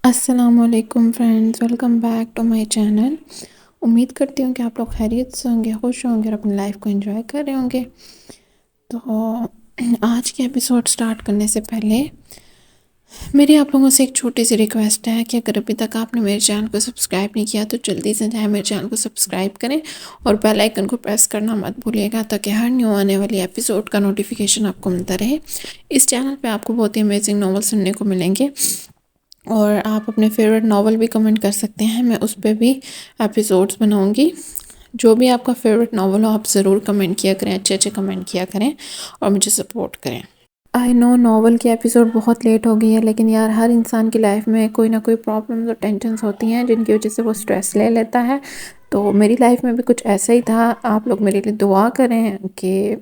السلام علیکم friends, welcome back to my channel. امید کرتی ہوں کہ آپ لوگ خیریت سے ہوں گے، خوش ہوں گے اور اپنی لائف کو انجوائے کر رہے ہوں گے۔ تو آج کے ایپیسوڈ سٹارٹ کرنے سے پہلے میری آپ لوگوں سے ایک چھوٹی سی ریکویسٹ ہے کہ اگر ابھی تک آپ نے میرے چینل کو سبسکرائب نہیں کیا تو جلدی سے جائیں میرے چینل کو سبسکرائب کریں اور بیل آئیکن کو پریس کرنا مت بھولیے گا تاکہ ہر نیو آنے والی ایپیسوڈ کا نوٹیفیکیشن آپ کو ملتا رہے۔ اس چینل پہ آپ کو بہت ہی امیزنگ ناول سننے کو ملیں گے اور آپ اپنے فیوریٹ ناول بھی کمنٹ کر سکتے ہیں، میں اس پہ بھی ایپیسوڈز بناؤں گی۔ جو بھی آپ کا فیوریٹ ناول ہو آپ ضرور کمنٹ کیا کریں، اچھے اچھے کمنٹ کیا کریں اور مجھے سپورٹ کریں۔ آئی نو ناول کی ایپیسوڈ بہت لیٹ ہو گئی ہے، لیکن یار ہر انسان کی لائف میں کوئی نہ کوئی پرابلمز اور ٹینشنز ہوتی ہیں جن کی وجہ سے وہ سٹریس لے لیتا ہے۔ تو میری لائف میں بھی کچھ ایسا ہی تھا۔ آپ لوگ میرے لیے دعا کریں کہ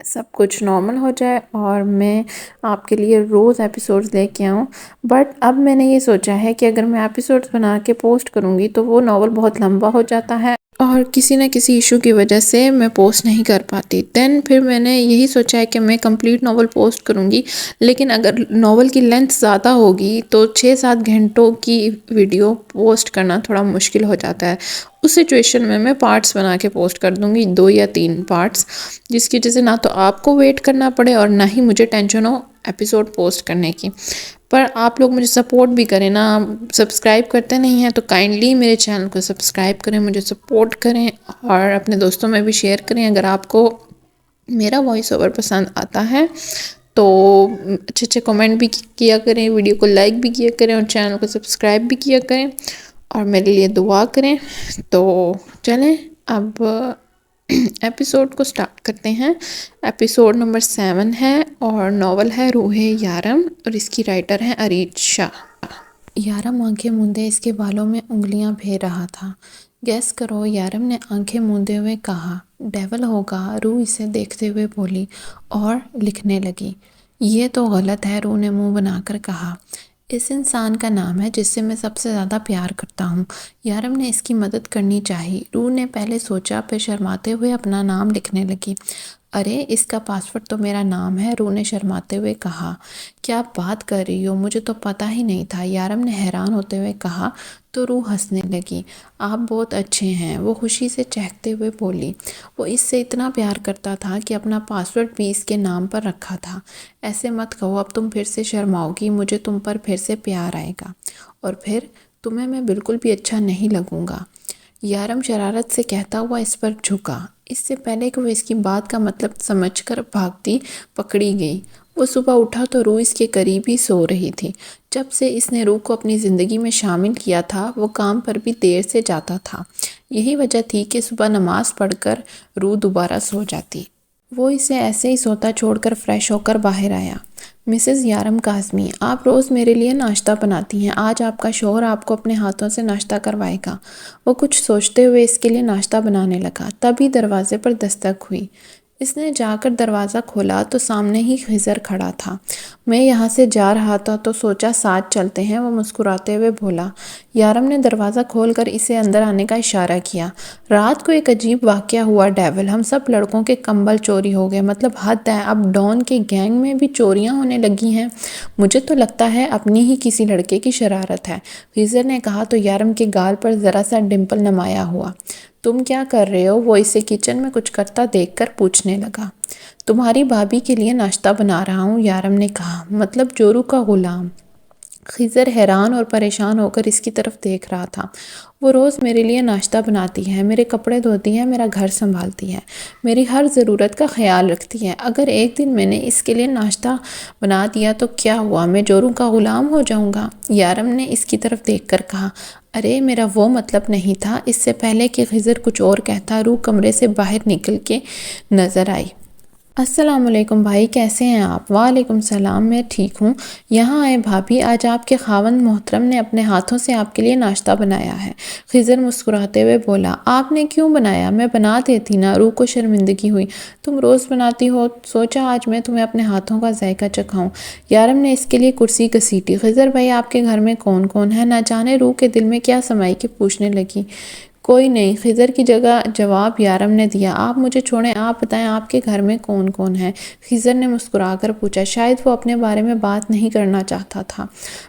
سب کچھ نارمل ہو جائے اور میں آپ کے لیے روز ایپیسوڈز لے کے آؤں۔ بٹ اب میں نے یہ سوچا ہے کہ اگر میں ایپیسوڈز بنا کے پوسٹ کروں گی تو وہ ناول بہت لمبا ہو جاتا ہے اور کسی نہ کسی ایشو کی وجہ سے میں پوسٹ نہیں کر پاتی۔ دین پھر میں نے یہی سوچا ہے کہ میں کمپلیٹ ناول پوسٹ کروں گی، لیکن اگر ناول کی لینتھ زیادہ ہوگی تو 6-7 گھنٹوں کی ویڈیو پوسٹ کرنا تھوڑا مشکل ہو جاتا ہے۔ اس سچویشن میں پارٹس بنا کے پوسٹ کر دوں گی، 2 یا 3 پارٹس، جس کی وجہ سے نہ تو آپ کو ویٹ کرنا پڑے اور نہ ہی مجھے ٹینشن ہو ایپیسوڈ پوسٹ کرنے کی۔ پر آپ لوگ مجھے سپورٹ بھی کریں نا، سبسکرائب کرتے نہیں ہیں تو کائنڈلی میرے چینل کو سبسکرائب کریں، مجھے سپورٹ کریں اور اپنے دوستوں میں بھی شیئر کریں۔ اگر آپ کو میرا وائس اوور پسند آتا ہے تو اچھے اچھے کمنٹ بھی کیا کریں، ویڈیو کو لائک بھی کیا کریں اور چینل کو سبسکرائب بھی کیا کریں اور میرے لیے دعا کریں۔ تو چلیں اب ایپیسوڈ کو سٹارٹ کرتے ہیں۔ ایپیسوڈ نمبر 7 ہے اور ناول ہے روح یارم اور اس کی رائٹر ہیں اریج شاہ۔ یارم آنکھیں موندے اس کے بالوں میں انگلیاں پھیر رہا تھا۔ گیس کرو، یارم نے آنکھیں موندے ہوئے کہا۔ ڈیول ہوگا، روح اسے دیکھتے ہوئے بولی اور لکھنے لگی۔ یہ تو غلط ہے، روح نے منہ بنا کر کہا۔ اس انسان کا نام ہے جس سے میں سب سے زیادہ پیار کرتا ہوں۔ یارم نے اس کی مدد کرنی چاہی۔ روح نے پہلے سوچا، پھر شرماتے ہوئے اپنا نام لکھنے لگی۔ ارے اس کا پاسورڈ تو میرا نام ہے، روح نے شرماتے ہوئے کہا۔ کیا بات کر رہی ہو، مجھے تو پتہ ہی نہیں تھا، یارم نے حیران ہوتے ہوئے کہا۔ تو روح ہنسنے لگی۔ آپ بہت اچھے ہیں، وہ خوشی سے چہکتے ہوئے بولی۔ وہ اس سے اتنا پیار کرتا تھا کہ اپنا پاسورڈ بھی اس کے نام پر رکھا تھا۔ ایسے مت کہو، اب تم پھر سے شرماؤ گی، مجھے تم پر پھر سے پیار آئے گا اور پھر تمہیں میں بالکل بھی اچھا نہیں لگوں گا۔ یارم شرارت سے کہتا ہوا اس پر جھکا۔ اس سے پہلے کہ وہ اس کی بات کا مطلب سمجھ کر بھاگتی پکڑی گئی۔ وہ صبح اٹھا تو روح اس کے قریب ہی سو رہی تھی۔ جب سے اس نے روح کو اپنی زندگی میں شامل کیا تھا وہ کام پر بھی دیر سے جاتا تھا۔ یہی وجہ تھی کہ صبح نماز پڑھ کر روح دوبارہ سو جاتی۔ وہ اسے ایسے ہی سوتا چھوڑ کر فریش ہو کر باہر آیا۔ مسز یارم کاظمی، آپ روز میرے لیے ناشتہ بناتی ہیں، آج آپ کا شوہر آپ کو اپنے ہاتھوں سے ناشتہ کروائے گا۔ وہ کچھ سوچتے ہوئے اس کے لیے ناشتہ بنانے لگا، تبھی دروازے پر دستک ہوئی۔ اس نے جا کر دروازہ کھولا تو سامنے ہی خضر کھڑا تھا۔ میں یہاں سے جا رہا تھا تو سوچا ساتھ چلتے ہیں، وہ مسکراتے ہوئے بولا۔ یارم نے دروازہ کھول کر اسے اندر آنے کا اشارہ کیا۔ رات کو ایک عجیب واقعہ ہوا ڈیول، ہم سب لڑکوں کے کمبل چوری ہو گئے، مطلب حد ہے، اب ڈان کے گینگ میں بھی چوریاں ہونے لگی ہیں۔ مجھے تو لگتا ہے اپنی ہی کسی لڑکے کی شرارت ہے، خضر نے کہا تو یارم کے گال پر ذرا سا ڈمپل نمایاں ہوا۔ تم کیا کر رہے ہو؟ وہ اسے کچن میں کچھ کرتا دیکھ کر پوچھنے لگا۔ تمہاری بھابھی کے لیے ناشتہ بنا رہا ہوں، یارم نے کہا۔ مطلب جورو کا غلام؟ خضر حیران اور پریشان ہو کر اس کی طرف دیکھ رہا تھا۔ وہ روز میرے لیے ناشتہ بناتی ہے، میرے کپڑے دھوتی ہے، میرا گھر سنبھالتی ہے، میری ہر ضرورت کا خیال رکھتی ہے۔ اگر ایک دن میں نے اس کے لیے ناشتہ بنا دیا تو کیا ہوا، میں جورو کا غلام ہو جاؤں گا؟ یارم نے اس کی طرف دیکھ کر کہا۔ ارے میرا وہ مطلب نہیں تھا۔ اس سے پہلے کہ خضر کچھ اور کہتا روح کمرے سے باہر نکل کے نظر آئی۔ السلام علیکم بھائی، کیسے ہیں آپ؟ وعلیکم السلام، میں ٹھیک ہوں۔ یہاں آئے بھابھی، آج آپ کے خاوند محترم نے اپنے ہاتھوں سے آپ کے لیے ناشتہ بنایا ہے، خضر مسکراتے ہوئے بولا۔ آپ نے کیوں بنایا؟ میں بنا دیتی نا، روح کو شرمندگی ہوئی۔ تم روز بناتی ہو، سوچا آج میں تمہیں اپنے ہاتھوں کا ذائقہ چکھاؤں۔ یارم نے اس کے لیے کرسی گھسیٹی۔ خضر بھائی، آپ کے گھر میں کون کون ہے؟ نہ جانے روح کے دل میں کیا سمائی کہ پوچھنے لگی۔ کوئی نہیں، خضر کی جگہ جواب یارم نے دیا۔ آپ مجھے چھوڑیں، آپ بتائیں آپ کے گھر میں کون کون ہے؟ خضر نے مسکرا کر پوچھا۔ شاید وہ اپنے بارے میں بات نہیں کرنا چاہتا تھا۔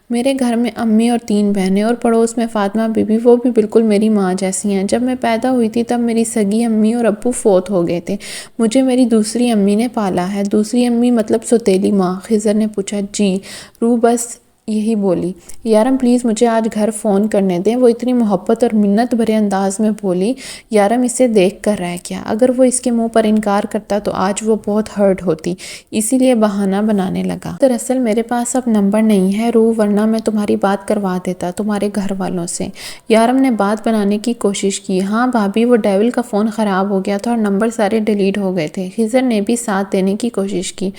میرے گھر میں امی اور 3 بہنیں، اور پڑوس میں فاطمہ بی بی، وہ بھی بالکل میری ماں جیسی ہیں۔ جب میں پیدا ہوئی تھی تب میری سگی امی اور ابو فوت ہو گئے تھے۔ مجھے میری دوسری امی نے پالا ہے۔ دوسری امی مطلب سوتیلی ماں؟ خضر نے پوچھا۔ جی، روح بس یہی بولی۔ یارم پلیز مجھے آج گھر فون کرنے دیں، وہ اتنی محبت اور منت بھرے انداز میں بولی۔ یارم اسے دیکھ کر رہ گیا۔ اگر وہ اس کے منہ پر انکار کرتا تو آج وہ بہت ہرٹ ہوتی، اسی لیے بہانہ بنانے لگا۔ دراصل میرے پاس اب نمبر نہیں ہے روح، ورنہ میں تمہاری بات کروا دیتا تمہارے گھر والوں سے۔ یارم نے بات بنانے کی کوشش کی۔ ہاں بھابی، وہ ڈیول کا فون خراب ہو گیا تھا اور نمبر سارے ڈیلیٹ ہو گئے تھے۔ خضر نے بھی ساتھ دینے کی کوشش کی۔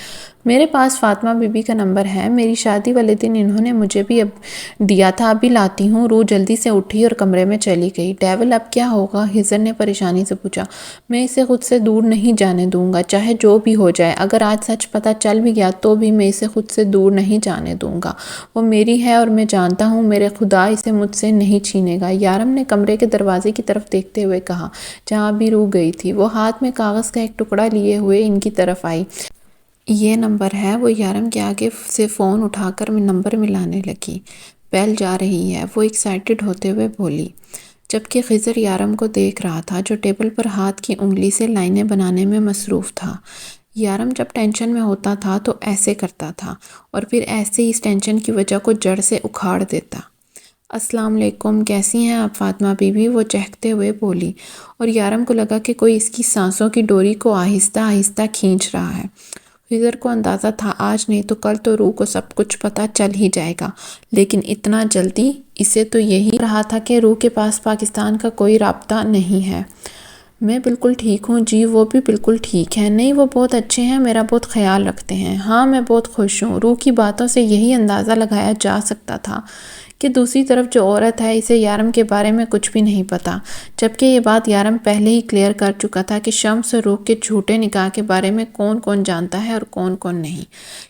میرے پاس فاطمہ بی بی کا نمبر ہے، میری شادی والے دن انہوں نے مجھے بھی دیا تھا، ابھی لاتی ہوں۔ روح جلدی سے اٹھی اور کمرے میں چلی گئی۔ ڈیول اب کیا ہوگا؟ خضر نے پریشانی سے پوچھا۔ میں اسے خود سے دور نہیں جانے دوں گا، چاہے جو بھی ہو جائے۔ اگر آج سچ پتہ چل بھی گیا تو بھی میں اسے خود سے دور نہیں جانے دوں گا۔ وہ میری ہے اور میں جانتا ہوں میرے خدا اسے مجھ سے نہیں چھینے گا۔ یارم نے کمرے کے دروازے کی طرف دیکھتے ہوئے کہا، جہاں بھی روح گئی تھی۔ وہ ہاتھ میں کاغذ کا ایک ٹکڑا لیے ہوئے ان کی طرف آئی۔ یہ نمبر ہے۔ وہ یارم کے آگے سے فون اٹھا کر نمبر ملانے لگی۔ بیل جا رہی ہے، وہ ایکسائٹڈ ہوتے ہوئے بولی، جبکہ خضر یارم کو دیکھ رہا تھا جو ٹیبل پر ہاتھ کی انگلی سے لائنیں بنانے میں مصروف تھا۔ یارم جب ٹینشن میں ہوتا تھا تو ایسے کرتا تھا، اور پھر ایسے ہی اس ٹینشن کی وجہ کو جڑ سے اکھاڑ دیتا۔ السلام علیکم، کیسی ہیں آپ فاطمہ بی بی؟ وہ چہکتے ہوئے بولی، اور یارم کو لگا کہ کوئی اس کی سانسوں کی ڈوری کو آہستہ آہستہ کھینچ رہا ہے۔ خضر کو اندازہ تھا آج نہیں تو کل تو روح کو سب کچھ پتہ چل ہی جائے گا، لیکن اتنا جلدی؟ اسے تو یہی رہا تھا کہ روح کے پاس پاکستان کا کوئی رابطہ نہیں ہے۔ میں بالکل ٹھیک ہوں جی، وہ بھی بالکل ٹھیک ہے۔ نہیں، وہ بہت اچھے ہیں، میرا بہت خیال رکھتے ہیں۔ ہاں، میں بہت خوش ہوں۔ روح کی باتوں سے یہی اندازہ لگایا جا سکتا تھا کہ دوسری طرف جو عورت ہے اسے یارم کے بارے میں کچھ بھی نہیں پتا، جبکہ یہ بات یارم پہلے ہی کلیئر کر چکا تھا کہ شمس اور روح کے جھوٹے نکاح کے بارے میں کون کون جانتا ہے اور کون کون نہیں۔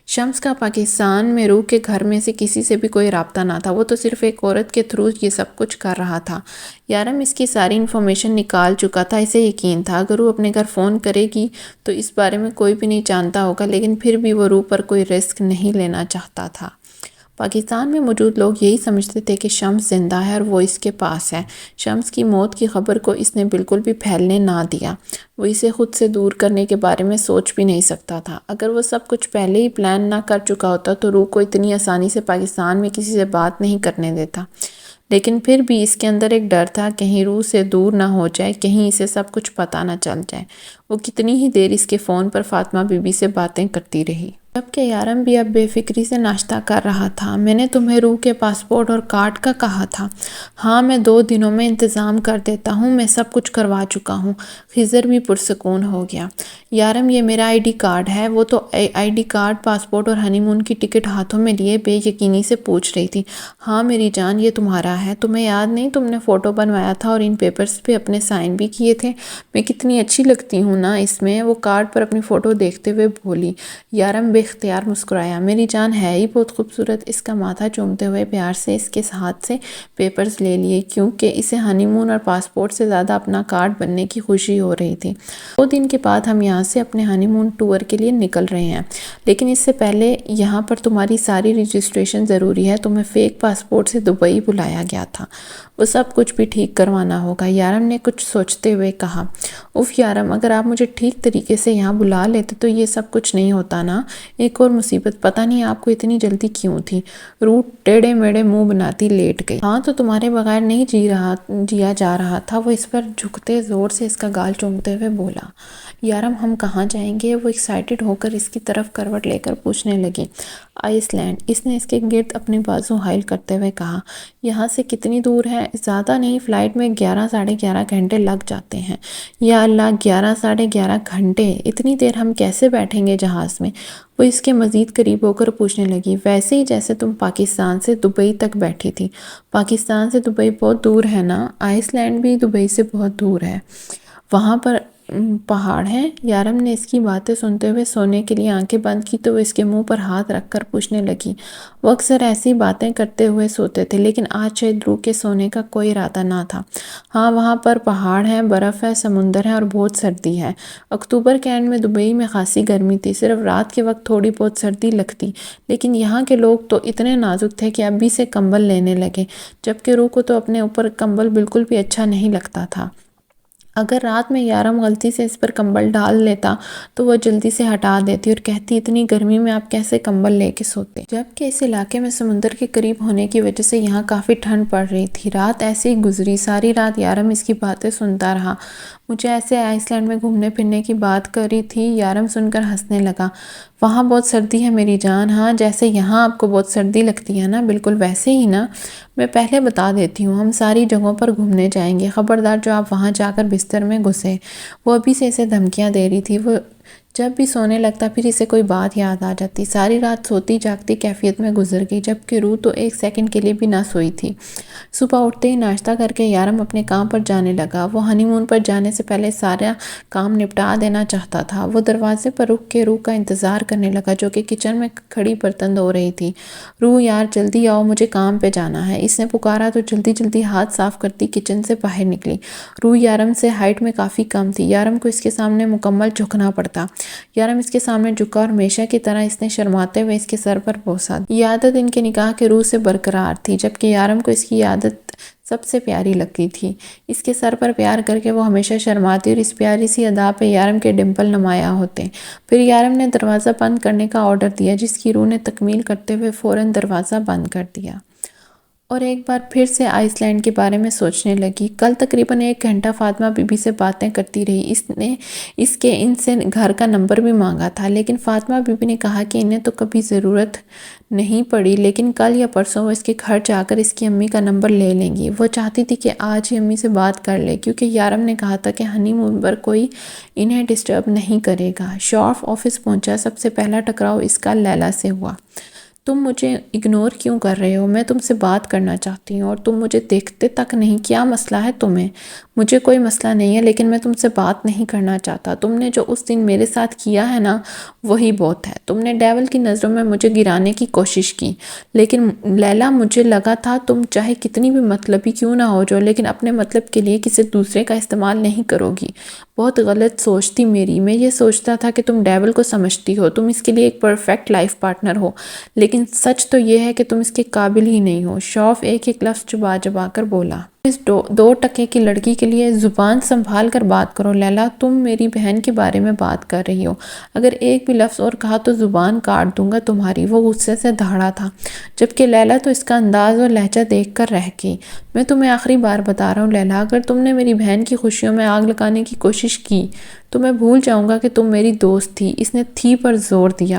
شمس کا پاکستان میں روح کے گھر میں سے کسی سے بھی کوئی رابطہ نہ تھا، وہ تو صرف ایک عورت کے تھرو یہ سب کچھ کر رہا تھا۔ یارم اس کی ساری انفارمیشن نکال چکا تھا، اسے یقین تھا اگر روح اپنے گھر فون کرے گی تو اس بارے میں کوئی بھی نہیں جانتا ہوگا، لیکن پھر بھی وہ روح پر کوئی رسک نہیں لینا چاہتا تھا۔ پاکستان میں موجود لوگ یہی سمجھتے تھے کہ شمس زندہ ہے اور وہ اس کے پاس ہے۔ شمس کی موت کی خبر کو اس نے بالکل بھی پھیلنے نہ دیا۔ وہ اسے خود سے دور کرنے کے بارے میں سوچ بھی نہیں سکتا تھا۔ اگر وہ سب کچھ پہلے ہی پلان نہ کر چکا ہوتا تو روح کو اتنی آسانی سے پاکستان میں کسی سے بات نہیں کرنے دیتا، لیکن پھر بھی اس کے اندر ایک ڈر تھا، کہیں روح سے دور نہ ہو جائے، کہیں اسے سب کچھ پتہ نہ چل جائے۔ وہ کتنی ہی دیر اس کے فون پر فاطمہ بی بی سے باتیں کرتی رہی، جبکہ یارم بھی اب بے فکری سے ناشتہ کر رہا تھا۔ میں نے تمہیں روح کے پاسپورٹ اور کارڈ کا کہا تھا۔ ہاں، میں 2 دنوں میں انتظام کر دیتا ہوں، میں سب کچھ کروا چکا ہوں۔ خضر بھی پرسکون ہو گیا۔ یارم، یہ میرا آئی ڈی کارڈ ہے۔ وہ تو آئی ڈی کارڈ، پاسپورٹ اور ہنی مون کی ٹکٹ ہاتھوں میں لیے بے یقینی سے پوچھ رہی تھی۔ ہاں میری جان، یہ تمہارا ہے۔ تمہیں یاد نہیں تم نے فوٹو بنوایا تھا اور ان پیپرز پہ اپنے سائن بھی کیے تھے؟ میں کتنی اچھی لگتی ہوں نا اس میں؟ وہ کارڈ پر اپنی فوٹو دیکھتے ہوئے بولی۔ یارم بے اختیار مسکرایا۔ میری جان ہے ہی بہت خوبصورت۔ اس کا ماتھا چومتے ہوئے پیار سے اس کے ہاتھ سے پیپرز لے لیے، کیونکہ اسے ہنی مون اور پاسپورٹ سے زیادہ اپنا کارڈ بننے کی خوشی ہو رہی تھی۔ 2 دن کے بعد ہم یہاں سے اپنے ہنی مون ٹور کے لیے نکل رہے ہیں، لیکن اس سے پہلے یہاں پر تمہاری ساری رجسٹریشن ضروری ہے۔ تمہیں فیک پاسپورٹ سے دبئی بلایا گیا تھا، وہ سب کچھ بھی ٹھیک کروانا ہوگا۔ یارم نے کچھ سوچتے ہوئے کہا، اف یارم، اگر آپ مجھے ٹھیک طریقے سے یہاں بلا لیتے تو یہ سب کچھ نہیں ہوتا نا۔ ایک اور مصیبت، پتہ نہیں آپ کو اتنی جلدی کیوں تھی؟ روح ٹیڑھے میڑھے منہ بناتی لیٹ گئی۔ ہاں تو تمہارے بغیر نہیں جیا جا رہا تھا۔ وہ اس پر جھکتے زور سے اس کا گال چومتے ہوئے بولا۔ یارم، ہم کہاں جائیں گے؟ وہ ایکسائٹڈ ہو کر اس کی طرف کروٹ لے کر پوچھنے لگی۔ آئس لینڈ، اس نے اس کے گرد اپنے بازو حائل کرتے ہوئے کہا۔ یہاں سے کتنی دور ہے؟ زیادہ نہیں، فلائٹ میں 11 ساڑھے 11 گھنٹے لگ جاتے ہیں۔ یا اللہ، 11 ساڑھے 11 گھنٹے! اتنی دیر ہم کیسے بیٹھیں گے جہاز میں؟ وہ اس کے مزید قریب ہو کر پوچھنے لگی۔ ویسے ہی جیسے تم پاکستان سے دبئی تک بیٹھی تھی۔ پاکستان سے دبئی بہت دور ہے نا؟ آئس لینڈ بھی دبئی سے بہت دور ہے، وہاں پر پہاڑ ہیں؟ یارم نے اس کی باتیں سنتے ہوئے سونے کے لیے آنکھیں بند کی تو وہ اس کے منہ پر ہاتھ رکھ کر پوچھنے لگی۔ وہ اکثر ایسی باتیں کرتے ہوئے سوتے تھے، لیکن آج شاید روح کے سونے کا کوئی ارادہ نہ تھا۔ ہاں، وہاں پر پہاڑ ہیں، برف ہے، سمندر ہے اور بہت سردی ہے۔ اکتوبر کے اینڈ میں دبئی میں خاصی گرمی تھی، صرف رات کے وقت تھوڑی بہت سردی لگتی، لیکن یہاں کے لوگ تو اتنے نازک تھے کہ ابھی سے کمبل لینے لگے، جبکہ روح کو تو اپنے اوپر کمبل بالکل بھی اچھا نہیں لگتا تھا۔ اگر رات میں یارم غلطی سے اس پر کمبل ڈال لیتا تو وہ جلدی سے ہٹا دیتی اور کہتی، اتنی گرمی میں آپ کیسے کمبل لے کے سوتے؟ جبکہ اس علاقے میں سمندر کے قریب ہونے کی وجہ سے یہاں کافی ٹھنڈ پڑ رہی تھی۔ رات ایسے ہی گزری، ساری رات یارم اس کی باتیں سنتا رہا۔ مجھے ایسے آئس لینڈ میں گھومنے پھرنے کی بات کری تھی۔ یارم سن کر ہنسنے لگا۔ وہاں بہت سردی ہے میری جان، ہاں جیسے یہاں آپ کو بہت سردی لگتی ہے نا، بالکل ویسے ہی نا۔ میں پہلے بتا دیتی ہوں، ہم ساری جگہوں پر گھومنے جائیں گے، خبردار جو آپ وہاں جا کر بستر میں گھسے۔ وہ ابھی سے اسے دھمکیاں دے رہی تھی۔ وہ جب بھی سونے لگتا پھر اسے کوئی بات یاد آ جاتی۔ ساری رات سوتی جاگتی کیفیت میں گزر گئی، جبکہ روح تو ایک سیکنڈ کے لیے بھی نہ سوئی تھی۔ صبح اٹھتے ہی ناشتہ کر کے یارم اپنے کام پر جانے لگا۔ وہ ہنی مون پر جانے سے پہلے سارا کام نپٹا دینا چاہتا تھا۔ وہ دروازے پر رک کے روح کا انتظار کرنے لگا، جو کہ کچن میں کھڑی برتن دھو رہی تھی۔ روح یار جلدی آؤ، مجھے کام پہ جانا ہے، اس نے پکارا تو جلدی جلدی ہاتھ صاف کرتی کچن سے باہر نکلی۔ روح یارم سے ہائٹ میں کافی کم تھی، یارم کو اس کے سامنے مکمل جھکنا پڑتا۔ یارم اس کے سامنے جھکا اور ہمیشہ کی طرح اس نے شرماتے ہوئے اس کے سر پر بوسہ دیا۔ یہ عادت ان کے نکاح کے روز سے برقرار تھی، جبکہ یارم کو اس کی عادت سب سے پیاری لگتی تھی۔ اس کے سر پر پیار کر کے وہ ہمیشہ شرماتی اور اس پیاری سی ادا پہ یارم کے ڈمپل نمایاں ہوتے۔ پھر یارم نے دروازہ بند کرنے کا آرڈر دیا، جس کی روح نے تکمیل کرتے ہوئے فوراً دروازہ بند کر دیا اور ایک بار پھر سے آئس لینڈ کے بارے میں سوچنے لگی۔ کل تقریباً 1 گھنٹہ فاطمہ بی بی سے باتیں کرتی رہی۔ اس نے ان سے گھر کا نمبر بھی مانگا تھا، لیکن فاطمہ بی بی نے کہا کہ انہیں تو کبھی ضرورت نہیں پڑی، لیکن کل یا پرسوں وہ اس کے گھر جا کر اس کی امی کا نمبر لے لیں گی۔ وہ چاہتی تھی کہ آج ہی امی سے بات کر لے، کیونکہ یارم نے کہا تھا کہ ہنی مون پر کوئی انہیں ڈسٹرب نہیں کرے گا۔ شارف آفس پہنچا۔ سب سے پہلا ٹکراؤ اس کا لیلا سے ہوا۔ تم مجھے اگنور کیوں کر رہے ہو؟ میں تم سے بات کرنا چاہتی ہوں اور تم مجھے دیکھتے تک نہیں۔ کیا مسئلہ ہے تمہیں؟ مجھے کوئی مسئلہ نہیں ہے، لیکن میں تم سے بات نہیں کرنا چاہتا۔ تم نے جو اس دن میرے ساتھ کیا ہے نا، وہی بہت ہے۔ تم نے ڈیول کی نظروں میں مجھے گرانے کی کوشش کی، لیکن لیلا مجھے لگا تھا تم چاہے کتنی بھی مطلبی کیوں نہ ہو جاؤ، لیکن اپنے مطلب کے لیے کسی دوسرے کا استعمال نہیں کرو گی۔ بہت غلط سوچ تھی میری۔ میں یہ سوچتا تھا کہ تم ڈیول کو سمجھتی ہو، تم اس کے لیے ایک پرفیکٹ لائف پارٹنر ہو، لیکن سچ تو یہ ہے کہ تم اس کے قابل ہی نہیں ہو۔ شارف ایک ایک لفظ چبا چبا کر بولا۔ اس 2 ٹکے کی لڑکی کے لیے زبان سنبھال کر بات کرو لیلا۔ تم میری بہن کے بارے میں بات کر رہی ہو، اگر ایک بھی لفظ اور کہا تو زبان کاٹ دوں گا تمہاری۔ وہ غصے سے دھاڑا تھا، جبکہ لیلا تو اس کا انداز اور لہجہ دیکھ کر رہ گئی۔ میں تمہیں آخری بار بتا رہا ہوں لیلا، اگر تم نے میری بہن کی خوشیوں میں آگ لگانے کی کوشش کی تو میں بھول جاؤں گا کہ تم میری دوست تھی۔ اس نے تھی پر زور دیا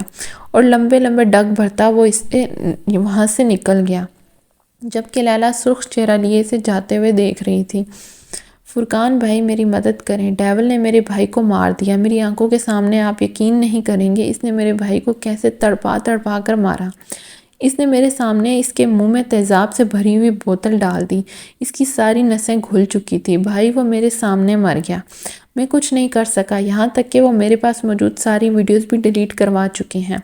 اور لمبے لمبے ڈگ بھرتا وہ وہاں سے نکل گیا، جبکہ لیلا سرخ چہرہ لیے اسے جاتے ہوئے دیکھ رہی تھی۔ فرقان بھائی میری مدد کریں، ڈیول نے میرے بھائی کو مار دیا میری آنکھوں کے سامنے، آپ یقین نہیں کریں گے اس نے میرے بھائی کو کیسے تڑپا تڑپا کر مارا۔ اس نے میرے سامنے اس کے منہ میں تیزاب سے بھری ہوئی بوتل ڈال دی، اس کی ساری نسیں گھل چکی تھی۔ بھائی وہ میرے سامنے مر گیا، میں کچھ نہیں کر سکا، یہاں تک کہ وہ میرے پاس موجود ساری ویڈیوز بھی ڈیلیٹ کروا چکے ہیں۔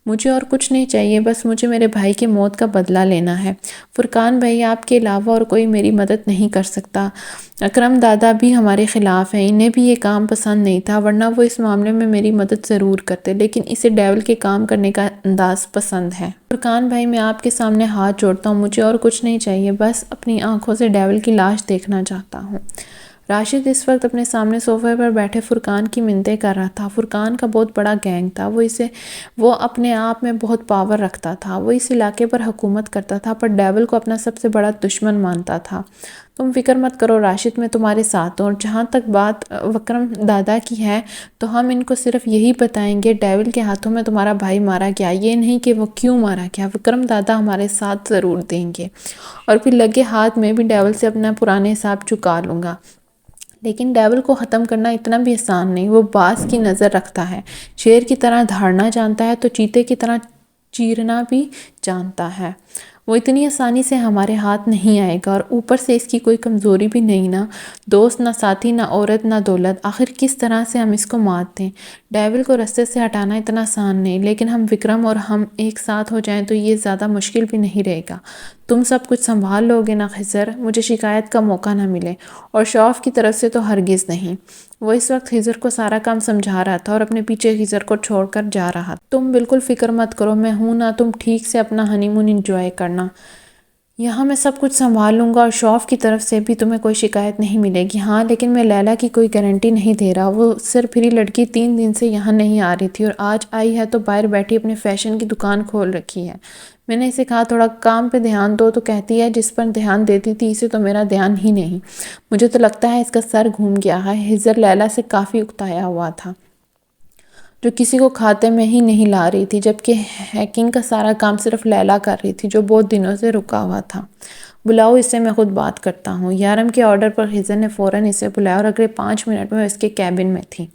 مجھے اور کچھ نہیں چاہیے، بس مجھے میرے بھائی کی موت کا بدلہ لینا ہے۔ فرقان بھائی آپ کے علاوہ اور کوئی میری مدد نہیں کر سکتا۔ اکرم دادا بھی ہمارے خلاف ہیں، انہیں بھی یہ کام پسند نہیں تھا، ورنہ وہ اس معاملے میں میری مدد ضرور کرتے، لیکن اسے ڈیول کے کام کرنے کا انداز پسند ہے۔ فرقان بھائی میں آپ کے سامنے ہاتھ جوڑتا ہوں، مجھے اور کچھ نہیں چاہیے، بس اپنی آنکھوں سے ڈیول کی لاش دیکھنا چاہتا ہوں۔ راشد اس وقت اپنے سامنے صوفے پر بیٹھے فرقان کی منتیں کر رہا تھا۔ فرقان کا بہت بڑا گینگ تھا، وہ اپنے آپ میں بہت پاور رکھتا تھا، وہ اس علاقے پر حکومت کرتا تھا، پر ڈیول کو اپنا سب سے بڑا دشمن مانتا تھا۔ تم فکر مت کرو راشد، میں تمہارے ساتھ ہوں، اور جہاں تک بات وکرم دادا کی ہے تو ہم ان کو صرف یہی بتائیں گے ڈیول کے ہاتھوں میں تمہارا بھائی مارا گیا، یہ نہیں کہ وہ کیوں مارا گیا۔ وکرم دادا ہمارے ساتھ ضرور دیں گے، اور پھر لگے ہاتھ میں بھی ڈیول سے اپنا پرانے حساب چکا لوں گا۔ لیکن ڈیول کو ختم کرنا اتنا بھی آسان نہیں، وہ باز کی نظر رکھتا ہے، شیر کی طرح دھاڑنا جانتا ہے تو چیتے کی طرح چیرنا بھی جانتا ہے۔ وہ اتنی آسانی سے ہمارے ہاتھ نہیں آئے گا، اور اوپر سے اس کی کوئی کمزوری بھی نہیں، نہ دوست، نہ ساتھی، نہ عورت، نہ دولت۔ آخر کس طرح سے ہم اس کو مات دیں؟ ڈیول کو رستے سے ہٹانا اتنا آسان نہیں، لیکن ہم وکرم اور ہم ایک ساتھ ہو جائیں تو یہ زیادہ مشکل بھی نہیں رہے گا۔ تم سب کچھ سنبھال لو گے نا خضر؟ مجھے شکایت کا موقع نہ ملے، اور شوف کی طرف سے تو ہرگز نہیں۔ وہ اس وقت خضر کو سارا کام سمجھا رہا تھا اور اپنے پیچھے خضر کو چھوڑ کر جا رہا تھا۔ تم بالکل فکر مت کرو، میں ہوں نا، تم ٹھیک سے اپنا ہنی مون انجوائے کرنا، یہاں میں سب کچھ سنبھال لوں گا، اور شوف کی طرف سے بھی تمہیں کوئی شکایت نہیں ملے گی۔ ہاں، لیکن میں لیلا کی کوئی گارنٹی نہیں دے رہا، وہ سرپھری لڑکی 3 دن سے یہاں نہیں آ رہی تھی، اور آج آئی ہے تو باہر بیٹھی اپنے فیشن کی دکان کھول رکھی ہے۔ میں نے اسے کہا تھوڑا کام پہ دھیان دو تو کہتی ہے جس پر دھیان دیتی تھی اسے تو میرا دھیان ہی نہیں۔ مجھے تو لگتا ہے اس کا سر گھوم گیا ہے۔ خضر لیلا سے کافی اکتایا ہوا تھا، جو کسی کو کھاتے میں ہی نہیں لا رہی تھی، جبکہ ہیکنگ کا سارا کام صرف لیلا کر رہی تھی، جو بہت دنوں سے رکا ہوا تھا۔ بلاؤ اسے، میں خود بات کرتا ہوں۔ یارم کے آرڈر پر خضر نے فوراً اسے بلایا، اور اگلے 5 منٹ میں اس کے کیبن میں تھی۔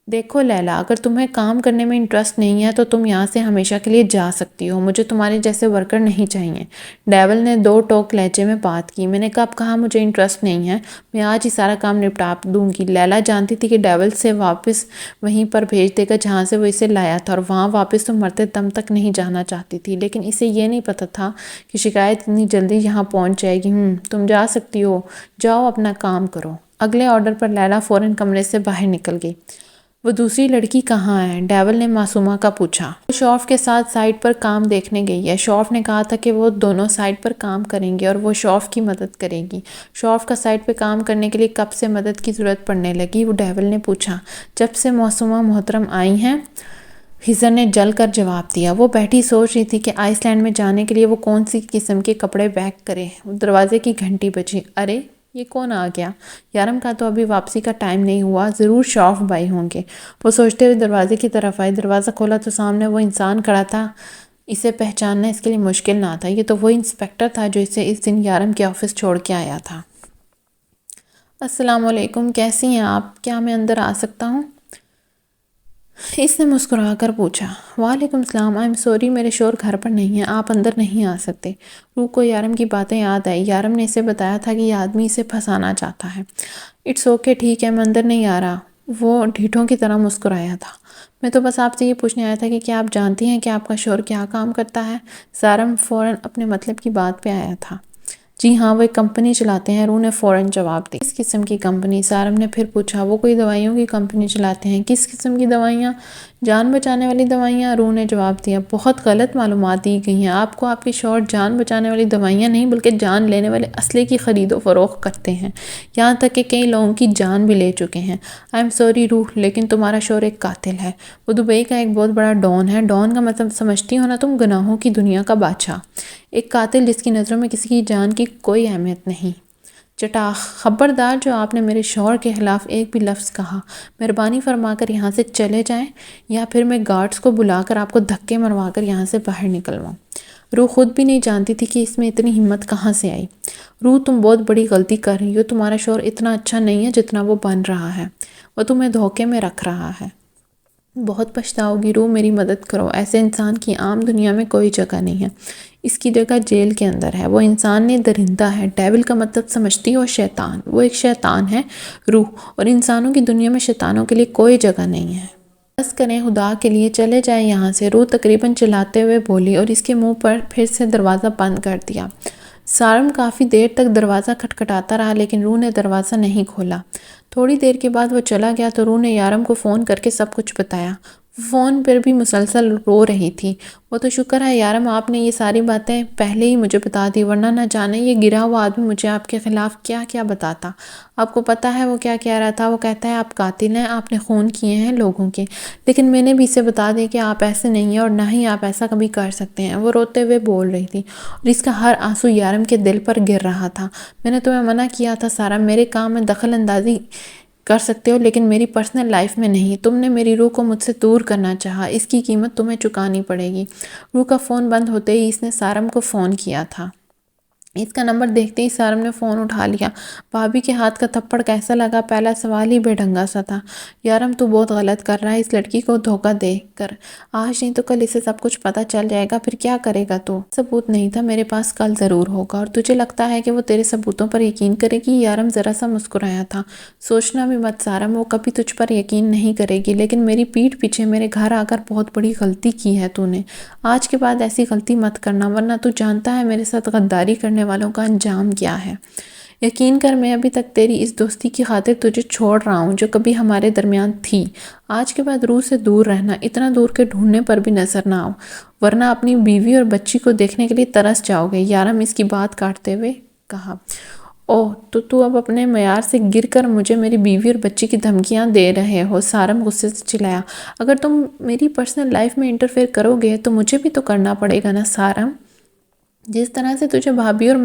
دیکھو لیلا، اگر تمہیں کام کرنے میں انٹرسٹ نہیں ہے تو تم یہاں سے ہمیشہ کے لیے جا سکتی ہو، مجھے تمہارے جیسے ورکر نہیں چاہیے۔ ڈیول نے 2 ٹوک لہجے میں بات کی۔ میں نے کب کہا مجھے انٹرسٹ نہیں ہے؟ میں آج ہی سارا کام نپٹا دوں گی۔ لیلا جانتی تھی کہ ڈیول سے واپس وہیں پر بھیج دے گا جہاں سے وہ اسے لایا تھا، اور وہاں واپس تو مرتے دم تک نہیں جانا چاہتی تھی، لیکن اسے یہ نہیں پتا تھا کہ شکایت اتنی جلدی یہاں پہنچ جائے گی۔ تم جا سکتی ہو، جاؤ اپنا کام کرو۔ اگلے آرڈر پر لیلا فوراً کمرے سے باہر نکل گئی۔ وہ دوسری لڑکی کہاں ہے؟ ڈیول نے معصومہ کا پوچھا۔ وہ شوف کے ساتھ سائٹ پر کام دیکھنے گئی ہے۔ شوف نے کہا تھا کہ وہ دونوں سائٹ پر کام کریں گے اور وہ شوف کی مدد کرے گی۔ شوف کا سائٹ پہ کام کرنے کے لیے کب سے مدد کی ضرورت پڑنے لگی؟ وہ ڈیول نے پوچھا۔ جب سے معصومہ محترم آئی ہیں، خضر نے جل کر جواب دیا۔ وہ بیٹھی سوچ رہی تھی کہ آئس لینڈ میں جانے کے لیے وہ کون سی قسم کے کپڑے پیک کرے۔ دروازے کی گھنٹی بجی۔ ارے یہ کون آ گیا؟ یارم کا تو ابھی واپسی کا ٹائم نہیں ہوا، ضرور شوف بھائی ہوں گے۔ وہ سوچتے ہوئے دروازے کی طرف آئی۔ دروازہ کھولا تو سامنے وہ انسان کھڑا تھا۔ اسے پہچاننا اس کے لیے مشکل نہ تھا، یہ تو وہی انسپیکٹر تھا جو اسے اس دن یارم کے آفس چھوڑ کے آیا تھا۔ السلام علیکم، کیسی ہیں آپ؟ کیا میں اندر آ سکتا ہوں؟ اس نے مسکرا کر پوچھا۔ وعلیکم السلام، آئی ایم سوری، میرے شوہر گھر پر نہیں ہیں، آپ اندر نہیں آ سکتے۔ روح کو یارم کی باتیں یاد آئی۔ یارم نے اسے بتایا تھا کہ یہ آدمی اسے پھنسانا چاہتا ہے۔ اٹس اوکے، ٹھیک ہے، میں اندر نہیں آ رہا۔ وہ ڈھیٹوں کی طرح مسکرایا تھا۔ میں تو بس آپ سے یہ پوچھنے آیا تھا کہ کیا آپ جانتی ہیں کہ آپ کا شوہر کیا کام کرتا ہے؟ یارم فوراً اپنے مطلب کی بات پہ آیا تھا۔ جی ہاں، وہ ایک کمپنی چلاتے ہیں، روح نے فوراً جواب دیا۔ کس قسم کی کمپنی؟ سارم نے پھر پوچھا۔ وہ کوئی دوائیوں کی کمپنی چلاتے ہیں۔ کس قسم کی دوائیاں؟ جان بچانے والی دوائیاں، روح نے جواب دیا۔ بہت غلط معلومات دی گئی ہیں آپ کو۔ آپ کے شوہر جان بچانے والی دوائیاں نہیں بلکہ جان لینے والے اسلحے کی خرید و فروخت کرتے ہیں، یہاں تک کہ کئی لوگوں کی جان بھی لے چکے ہیں۔ آئی ایم سوری روح، لیکن تمہارا شوہر ایک قاتل ہے۔ وہ دبئی کا ایک بہت بڑا ڈان ہے۔ ڈان کا مطلب سمجھتی ہو نا تم؟ گناہوں کی دنیا کا بادشاہ۔ ایک قاتل جس کی نظروں میں کسی کی جان کی کوئی اہمیت نہیں۔ چٹاخ! خبردار، جو آپ نے میرے شوہر کے خلاف ایک بھی لفظ کہا، مہربانی فرما کر یہاں سے چلے جائیں، یا پھر میں گارڈز کو بلا کر آپ کو دھکے مروا کر یہاں سے باہر نکلواؤں۔ روح خود بھی نہیں جانتی تھی کہ اس میں اتنی ہمت کہاں سے آئی۔ روح، تم بہت بڑی غلطی کر رہی ہو۔ تمہارا شوہر اتنا اچھا نہیں ہے جتنا وہ بن رہا ہے۔ وہ تمہیں دھوکے میں رکھ رہا ہے۔ بہت پچھتاؤ گی روح، میری مدد کرو۔ ایسے انسان کی عام دنیا میں کوئی جگہ نہیں ہے، اس کی جگہ جیل کے اندر ہے۔ وہ انسان نہیں، درندہ ہے۔ ڈیول کا مطلب سمجھتی ہو؟ شیطان۔ وہ ایک شیطان ہے روح، اور انسانوں کی دنیا میں شیطانوں کے لیے کوئی جگہ نہیں ہے۔ بس کریں، خدا کے لیے چلے جائیں یہاں سے، روح تقریباً چلاتے ہوئے بولی، اور اس کے منہ پر پھر سے دروازہ بند کر دیا۔ سارم کافی دیر تک دروازہ کھٹکھٹاتا رہا، لیکن روح نے دروازہ نہیں کھولا۔ تھوڑی دیر کے بعد وہ چلا گیا تو روح نے یارم کو فون کر کے سب کچھ بتایا۔ وہ فون پر بھی مسلسل رو رہی تھی۔ وہ تو شکر ہے یارم، آپ نے یہ ساری باتیں پہلے ہی مجھے بتا دی، ورنہ نہ جانے یہ گرا ہوا آدمی مجھے آپ کے خلاف کیا کیا بتاتا۔ آپ کو پتا ہے وہ کیا کہہ رہا تھا؟ وہ کہتا ہے آپ قاتل ہیں، آپ نے خون کیے ہیں لوگوں کے، لیکن میں نے بھی اسے بتا دیا کہ آپ ایسے نہیں ہیں، اور نہ ہی آپ ایسا کبھی کر سکتے ہیں۔ وہ روتے ہوئے بول رہی تھی، اور اس کا ہر آنسو یارم کے دل پر گر رہا تھا۔ میں نے تمہیں منع کیا تھا سارا، میرے کام میں دخل اندازی کر سکتے ہو لیکن میری پرسنل لائف میں نہیں۔ تم نے میری روح کو مجھ سے دور کرنا چاہا، اس کی قیمت تمہیں چکانی پڑے گی۔ روح کا فون بند ہوتے ہی اس نے سارم کو فون کیا تھا۔ اس کا نمبر دیکھتے ہی سارم نے فون اٹھا لیا۔ بھابھی کے ہاتھ کا تھپڑ کیسا لگا؟ پہلا سوال ہی بے ڈھنگا سا تھا۔ یارم تو بہت غلط کر رہا ہے اس لڑکی کو دھوکہ دے کر، آج نہیں تو کل اسے سب کچھ پتا چل جائے گا، پھر کیا کرے گا تو؟ ثبوت نہیں تھا میرے پاس، کل ضرور ہوگا۔ اور تجھے لگتا ہے کہ وہ تیرے ثبوتوں پر یقین کرے گی؟ یارم ذرا سا مسکرایا تھا۔ سوچنا بھی مت سارم، وہ کبھی تجھ پر یقین نہیں کرے گی، لیکن میری پیٹھ پیچھے میرے گھر آ کر بہت بڑی غلطی کی ہے تو نے۔ آج کے بعد ایسی غلطی مت کرنا، ورنہ تو جانتا ہے میرے ساتھ غداری کرنے والوں کا انجام کیا ہے۔ یقین کر، میں ابھی تک تیری اس دوستی کی خاطر تجھے چھوڑ رہا ہوں جو کبھی ہمارے درمیان تھی۔ آج کے بعد روح سے دور رہنا، اتنا دور کہ ڈھونڈنے پر بھی نظر نہ آؤ، ورنہ اپنی بیوی اور بچی کو دیکھنے کے لیے ترس جاؤ گے۔ یارم اس کی بات کاٹتے ہوئے کہا۔ اوہ، تو اب اپنے معیار سے گر کر مجھے میری بیوی اور بچی کی دھمکیاں دے رہے ہو؟ سارم غصے سے چلایا۔ اگر تم میری پرسنل لائف میں انٹرفیئر کرو گے تو مجھے بھی تو کرنا پڑے گا نا سارم۔ جس طرح سے تجھے بھابھی اور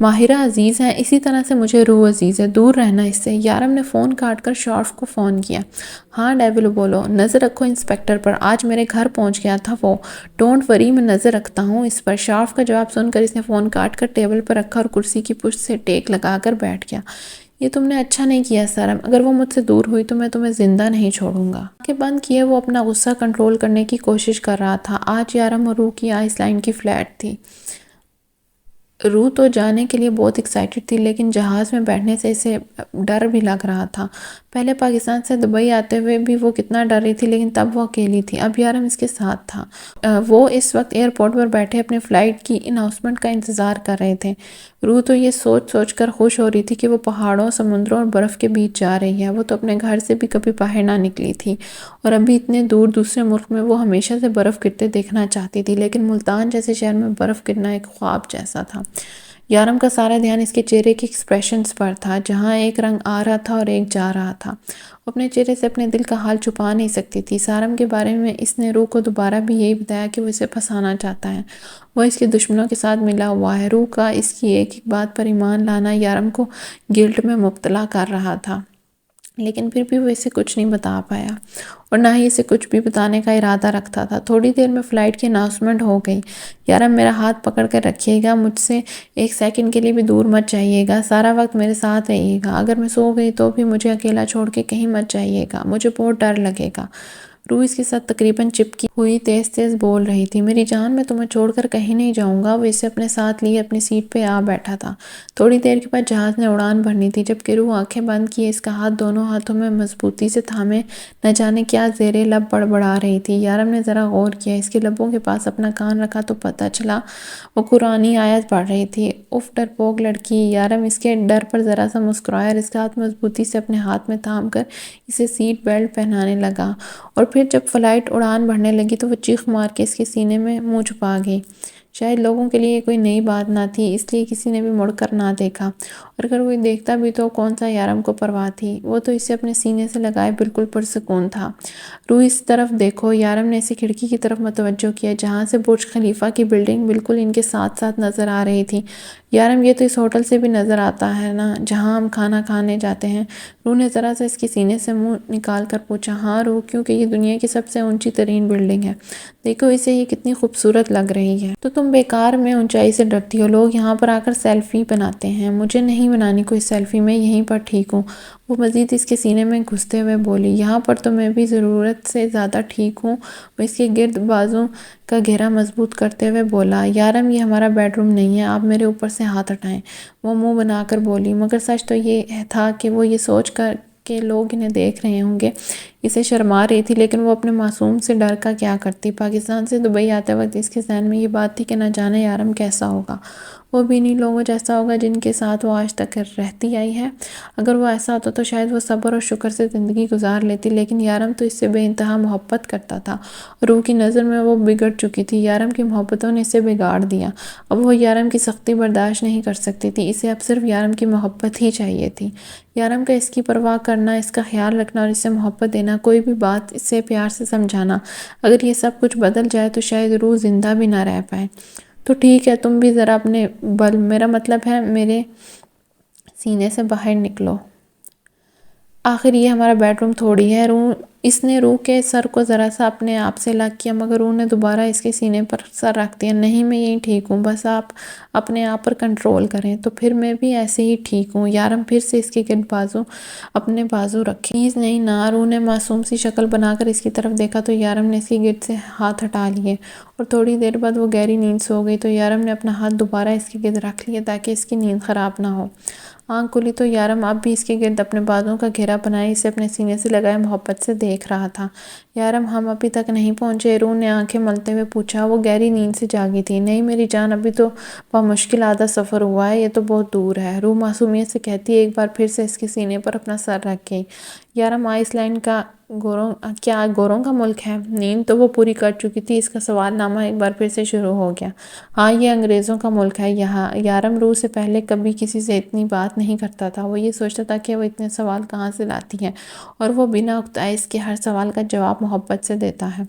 ماہرہ عزیز ہیں، اسی طرح سے مجھے روح عزیز ہے، دور رہنا اس سے۔ یارم نے فون کاٹ کر شارف کو فون کیا۔ ہاں ڈیول بولو، نظر رکھو انسپیکٹر پر، آج میرے گھر پہنچ گیا تھا وہ۔ ڈونٹ وری، میں نظر رکھتا ہوں اس پر۔ شارف کا جواب سن کر اس نے فون کاٹ کر ٹیبل پر رکھا اور کرسی کی پشت سے ٹیک لگا کر بیٹھ گیا۔ یہ تم نے اچھا نہیں کیا سارم، اگر وہ مجھ سے دور ہوئی تو میں تمہیں زندہ نہیں چھوڑوں گا۔ آنکھیں بند کیے وہ اپنا غصہ کنٹرول کرنے کی کوشش کر رہا تھا۔ آج یارم اور روح کی آئس لائن کی فلائٹ تھی۔ روح تو جانے کے لیے بہت ایکسائٹڈ تھی، لیکن جہاز میں بیٹھنے سے اسے ڈر بھی لگ رہا تھا۔ پہلے پاکستان سے دبئی آتے ہوئے بھی وہ کتنا ڈر رہی تھی، لیکن تب وہ اکیلی تھی، اب یارم اس کے ساتھ تھا۔ وہ اس وقت ایئرپورٹ پر بیٹھے اپنے فلائٹ کی اناؤنسمنٹ کا انتظار کر رہے تھے۔ روح تو یہ سوچ سوچ کر خوش ہو رہی تھی کہ وہ پہاڑوں، سمندروں اور برف کے بیچ جا رہی ہے۔ وہ تو اپنے گھر سے بھی کبھی باہر نہ نکلی تھی، اور ابھی اتنے دور دوسرے ملک میں وہ ہمیشہ سے برف گرتے دیکھنا چاہتی تھی، لیکن ملتان جیسے شہر میں برف گرنا ایک خواب جیسا تھا۔ یارم کا سارا دھیان اس کے چہرے کے ایکسپریشنز پر تھا، جہاں ایک رنگ آ رہا تھا اور ایک جا رہا تھا۔ وہ اپنے چہرے سے اپنے دل کا حال چھپا نہیں سکتی تھی۔ سارم کے بارے میں اس نے روح کو دوبارہ بھی یہی بتایا کہ وہ اسے پھنسانا چاہتا ہے، وہ اس کے دشمنوں کے ساتھ ملا ہوا ہے۔ روح کا اس کی ایک ایک بات پر ایمان لانا یارم کو گلٹ میں مبتلا کر رہا تھا، لیکن پھر بھی وہ اسے کچھ نہیں بتا پایا، اور نہ ہی اسے کچھ بھی بتانے کا ارادہ رکھتا تھا۔ تھوڑی دیر میں فلائٹ کی اناؤنسمنٹ ہو گئی۔ یارم، میرا ہاتھ پکڑ کر رکھیے گا، مجھ سے ایک سیکنڈ کے لیے بھی دور مت جائیے گا، سارا وقت میرے ساتھ رہیے گا۔ اگر میں سو گئی تو بھی مجھے اکیلا چھوڑ کے کہیں مت جائیے گا، مجھے بہت ڈر لگے گا۔ روح اس کے ساتھ تقریباً چپکی ہوئی تیز تیز بول رہی تھی۔ میری جان، میں تمہیں چھوڑ کر کہیں نہیں جاؤں گا۔ وہ اسے اپنے ساتھ لیے اپنی سیٹ پہ آ بیٹھا تھا۔ تھوڑی دیر کے بعد جہاز نے اڑان بھرنی تھی، جبکہ روح آنکھیں بند کیے اس کا ہاتھ دونوں ہاتھوں میں مضبوطی سے تھامے نہ جانے کیا زیر لب بڑبڑا رہی تھی۔ یارم نے ذرا غور کیا، اس کے لبوں کے پاس اپنا کان رکھا تو پتہ چلا وہ قرآنی آیت پڑھ رہی تھی۔ اف ڈرپوک لڑکی! یارم اس کے ڈر پر ذرا سا مسکرایا اور اس کا ہاتھ مضبوطی سے اپنے ہاتھ میں تھام کر اسے سیٹ بیلٹ پہنانے لگا، اور پھر جب فلائٹ اڑان بھرنے لگی تو وہ چیخ مار کے اس کے سینے میں منہ چھپا گئی۔ شاید لوگوں کے لیے یہ کوئی نئی بات نہ تھی، اس لیے کسی نے بھی مڑ کر نہ دیکھا، اور اگر کوئی دیکھتا بھی تو کون سا یارم کو پرواہ تھی، وہ تو اسے اپنے سینے سے لگائے بالکل پرسکون تھا۔ روح، اس طرف دیکھو۔ یارم نے اسے کھڑکی کی طرف متوجہ کیا، جہاں سے برج خلیفہ کی بلڈنگ بالکل ان کے ساتھ ساتھ نظر آ رہی تھی۔ یارم، یہ تو اس ہوٹل سے بھی نظر آتا ہے نا جہاں ہم کھانا کھانے جاتے ہیں؟ روح نے ذرا سا اس کے سینے سے منہ نکال کر پوچھا۔ ہاں روح، کیونکہ یہ دنیا کی سب سے اونچی ترین بلڈنگ ہے، دیکھو اسے، یہ کتنی خوبصورت لگ رہی ہے۔ تو تم بیکار میں اونچائی سے ڈرتی ہو، لوگ یہاں پر آ کر سیلفی بناتے ہیں، مجھے نہیں بنانی کوئی سیلفی، میں یہیں پر ٹھیک ہوں۔ وہ مزید اس کے سینے میں گھستے ہوئے بولی۔ یہاں پر تو میں بھی ضرورت سے زیادہ ٹھیک ہوں، وہ اس کے گرد بازو کا گھیرا مضبوط کرتے ہوئے بولا۔ یارم، یہ ہمارا بیڈ روم نہیں ہے، آپ میرے اوپر سے ہاتھ ہٹائیں، وہ منہ بنا کر بولی۔ مگر سچ تو یہ تھا کہ وہ یہ سوچ کر کہ لوگ انہیں دیکھ رہے ہوں گے اسے شرما رہی تھی، لیکن وہ اپنے معصوم سے ڈر کا کیا کرتی۔ پاکستان سے دبئی آتے وقت اس کے ذہن میں یہ بات تھی کہ نہ جانے یارم کیسا ہوگا، وہ بھی انہی لوگوں جیسا ہوگا جن کے ساتھ وہ آج تک رہتی آئی ہے۔ اگر وہ ایسا ہوتا تو شاید وہ صبر اور شکر سے زندگی گزار لیتی، لیکن یارم تو اس سے بے انتہا محبت کرتا تھا، اور روح کی نظر میں وہ بگڑ چکی تھی۔ یارم کی محبتوں نے اسے بگاڑ دیا، اب وہ یارم کی سختی برداشت نہیں کر سکتی تھی، اسے اب صرف یارم کی محبت ہی چاہیے تھی۔ یارم کا اس کی پرواہ کرنا، اس کا خیال رکھنا اور اسے محبت دینا، کوئی بھی بات اسے پیار سے سمجھانا، اگر یہ سب کچھ بدل جائے تو شاید روح زندہ بھی نہ رہ پائے۔ تو ٹھیک ہے، تم بھی ذرا اپنے میرا مطلب ہے میرے سینے سے باہر نکلو، آخر یہ ہمارا بیڈ روم تھوڑی ہے۔ روح اس نے روح کے سر کو ذرا سا اپنے آپ سے الگ کیا، مگر روح نے دوبارہ اس کے سینے پر سر رکھ دیا۔ نہیں، میں یہی ٹھیک ہوں، بس آپ اپنے آپ پر کنٹرول کریں۔ تو پھر میں بھی ایسے ہی ٹھیک ہوں۔ یارم پھر سے اس کے گرد اپنے بازو رکھے۔ پلیز نہیں نا۔ روح نے معصوم سی شکل بنا کر اس کی طرف دیکھا تو یارم نے اس کی گرد سے ہاتھ ہٹا لیے اور تھوڑی دیر بعد وہ گہری نیند سو گئی۔ تو یارم نے اپنا ہاتھ دوبارہ اس کے گرد رکھ لیا تاکہ اس کی نیند خراب نہ ہو۔ آنکھ کھلی تو یارم اب بھی اس کے گرد اپنے بازوں کا گھیرا بنائے اسے اپنے سینے سے لگائے محبت سے دیکھ رہا تھا۔ یارم، ہم ابھی تک نہیں پہنچے؟ روح نے آنکھیں ملتے ہوئے پوچھا۔ وہ گہری نیند سے جاگی تھی۔ نہیں میری جان، ابھی تو بمشکل آدھا سفر ہوا ہے، یہ تو بہت دور ہے، روح معصومیت سے کہتی ہے، ایک بار پھر سے اس کے سینے پر اپنا سر رکھ گئی۔ یارم، آئس لینڈ کیا گوروں کا ملک ہے؟ نیند تو وہ پوری کر چکی تھی، اس کا سوال نامہ ایک بار پھر سے شروع ہو گیا۔ ہاں، یہ انگریزوں کا ملک ہے۔ یارم روح سے پہلے کبھی کسی سے اتنی بات نہیں کرتا تھا۔ وہ یہ سوچتا تھا کہ وہ اتنے سوال کہاں سے لاتی ہے اور وہ بنا اکتائے اس کے ہر سوال کا جواب محبت سے دیتا ہے۔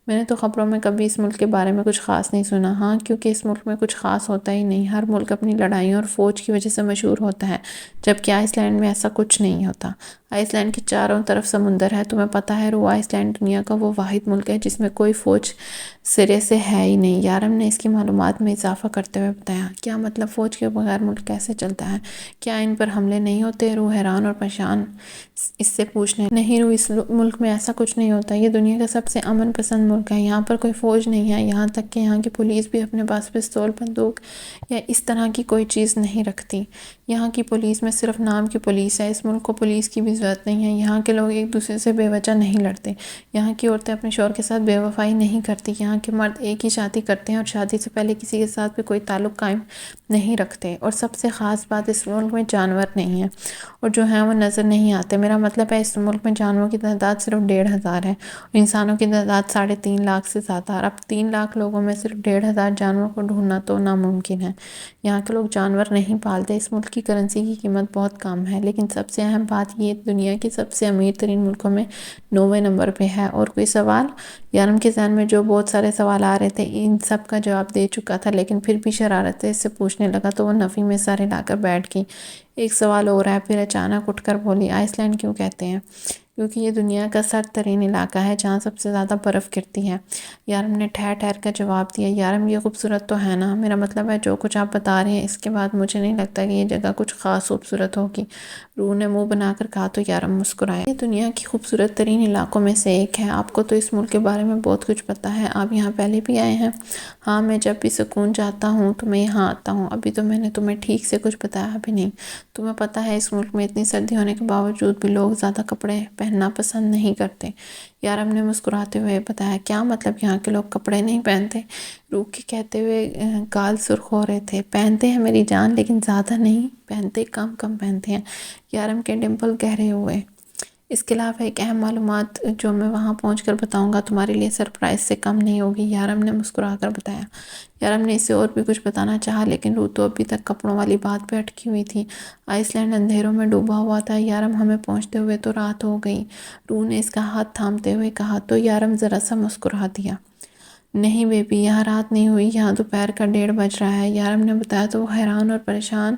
میں نے تو خبروں میں کبھی اس ملک کے بارے میں کچھ خاص نہیں سنا۔ ہاں، کیونکہ اس ملک میں کچھ خاص ہوتا ہی نہیں۔ ہر ملک اپنی لڑائیوں اور فوج کی وجہ سے مشہور ہوتا ہے، جبکہ آئس لینڈ میں ایسا کچھ نہیں ہوتا۔ آئس لینڈ کے چاروں طرف سمندر ہے، تمہیں پتہ ہے روح، آئس لینڈ دنیا کا وہ واحد ملک ہے جس میں کوئی فوج سرے سے ہے ہی نہیں۔ یارم نے اس کی معلومات میں اضافہ کرتے ہوئے بتایا۔ کیا مطلب؟ فوج کے بغیر ملک کیسے چلتا ہے؟ کیا ان پر حملے نہیں ہوتے؟ روح حیران اور پریشان اس سے پوچھنے نہیں، روح، اس ملک میں ایسا کچھ نہیں ہوتا۔ یہ دنیا کا سب سے امن پسند ملک ہے، یہاں پر کوئی فوج نہیں ہے، یہاں تک کہ یہاں کی پولیس بھی اپنے پاس پستول، بندوق یا اس طرح کی کوئی چیز نہیں رکھتی۔ یہاں کی پولیس میں صرف نام کی پولیس ہے۔ اس ملک کو پولیس کی بھی ضرورت نہیں ہے۔ یہاں کے لوگ ایک دوسرے سے بے وجہ نہیں لڑتے۔ یہاں کی عورتیں اپنے شوہر کے ساتھ بے وفائی نہیں کرتی۔ یہاں کے مرد ایک ہی شادی کرتے ہیں اور شادی سے پہلے کسی کے ساتھ بھی کوئی تعلق قائم نہیں رکھتے۔ اور سب سے خاص بات، اس ملک میں جانور نہیں ہیں، اور جو ہیں وہ نظر نہیں آتے۔ میرا مطلب ہے اس ملک میں جانوروں کی تعداد صرف 1,500 ہے اور انسانوں کی تعداد 3.5 لاکھ سے زیادہ۔ اور اب 3 لاکھ لوگوں میں صرف 1,500 جانوروں کو ڈھونڈنا تو ناممکن ہے۔ یہاں کے لوگ جانور نہیں پالتے۔ اس ملک کی کرنسی کی قیمت بہت کم ہے، لیکن سب سے اہم بات یہ دنیا کے سب سے امیر ترین ملکوں میں 9ویں نمبر پہ ہے۔ اور کوئی سوال؟ یارم کے ذہن میں جو بہت سارے سوال آ رہے تھے، ان سب کا جواب دے چکا تھا، لیکن پھر بھی شرارت سے اس سے پوچھنے لگا تو وہ نفی میں سر ہلا کر بیٹھ گئی۔ ایک سوال اور ہے۔ پھر اچانک اٹھ کر بولی، آئس لینڈ کیوں کہتے ہیں؟ کیونکہ یہ دنیا کا سرد ترین علاقہ ہے جہاں سب سے زیادہ برف گرتی ہے۔ یارم نے ٹھہر ٹھہر کر جواب دیا۔ یارم، یہ خوبصورت تو ہے نا؟ میرا مطلب ہے جو کچھ آپ بتا رہے ہیں اس کے بعد مجھے نہیں لگتا کہ یہ جگہ کچھ خاص خوبصورت ہوگی۔ روح نے منہ بنا کر کہا تو یارم مسکرایا۔ یہ دنیا کی خوبصورت ترین علاقوں میں سے ایک ہے۔ آپ کو تو اس ملک کے بارے میں بہت کچھ پتا ہے۔ آپ یہاں پہلے بھی آئے ہیں؟ ہاں، میں جب بھی سکون چاہتا ہوں تو میں یہاں آتا ہوں۔ ابھی تو میں نے تمہیں ٹھیک سے کچھ بتایا بھی نہیں۔ تمہیں پتا ہے اس ملک میں اتنی سردی ہونے کے باوجود بھی لوگ زیادہ کپڑے پہننا پسند نہیں کرتے۔ یارم نے مسکراتے ہوئے بتایا۔ کیا مطلب یہاں کے لوگ کپڑے نہیں پہنتے؟ روح کے کہتے ہوئے گال سرخ ہو رہے تھے۔ پہنتے ہیں میری جان، لیکن زیادہ نہیں پہنتے، کم پہنتے ہیں۔ یارم کے ڈمپل گہرے ہوئے۔ اس کے علاوہ ایک اہم معلومات جو میں وہاں پہنچ کر بتاؤں گا تمہارے لیے سرپرائز سے کم نہیں ہوگی، یارم نے مسکرا کر بتایا۔ یارم نے اسے اور بھی کچھ بتانا چاہا، لیکن روح تو ابھی تک کپڑوں والی بات پہ اٹکی ہوئی تھی۔ آئس لینڈ اندھیروں میں ڈوبا ہوا تھا۔ یارم، ہمیں پہنچتے ہوئے تو رات ہو گئی، روح نے اس کا ہاتھ تھامتے ہوئے کہا تو یارم ذرا سا مسکرا دیا۔ نہیں بیبی، یہاں رات نہیں ہوئی، یہاں دوپہر کا 1:30 بج رہا ہے، یارم نے بتایا تو وہ حیران اور پریشان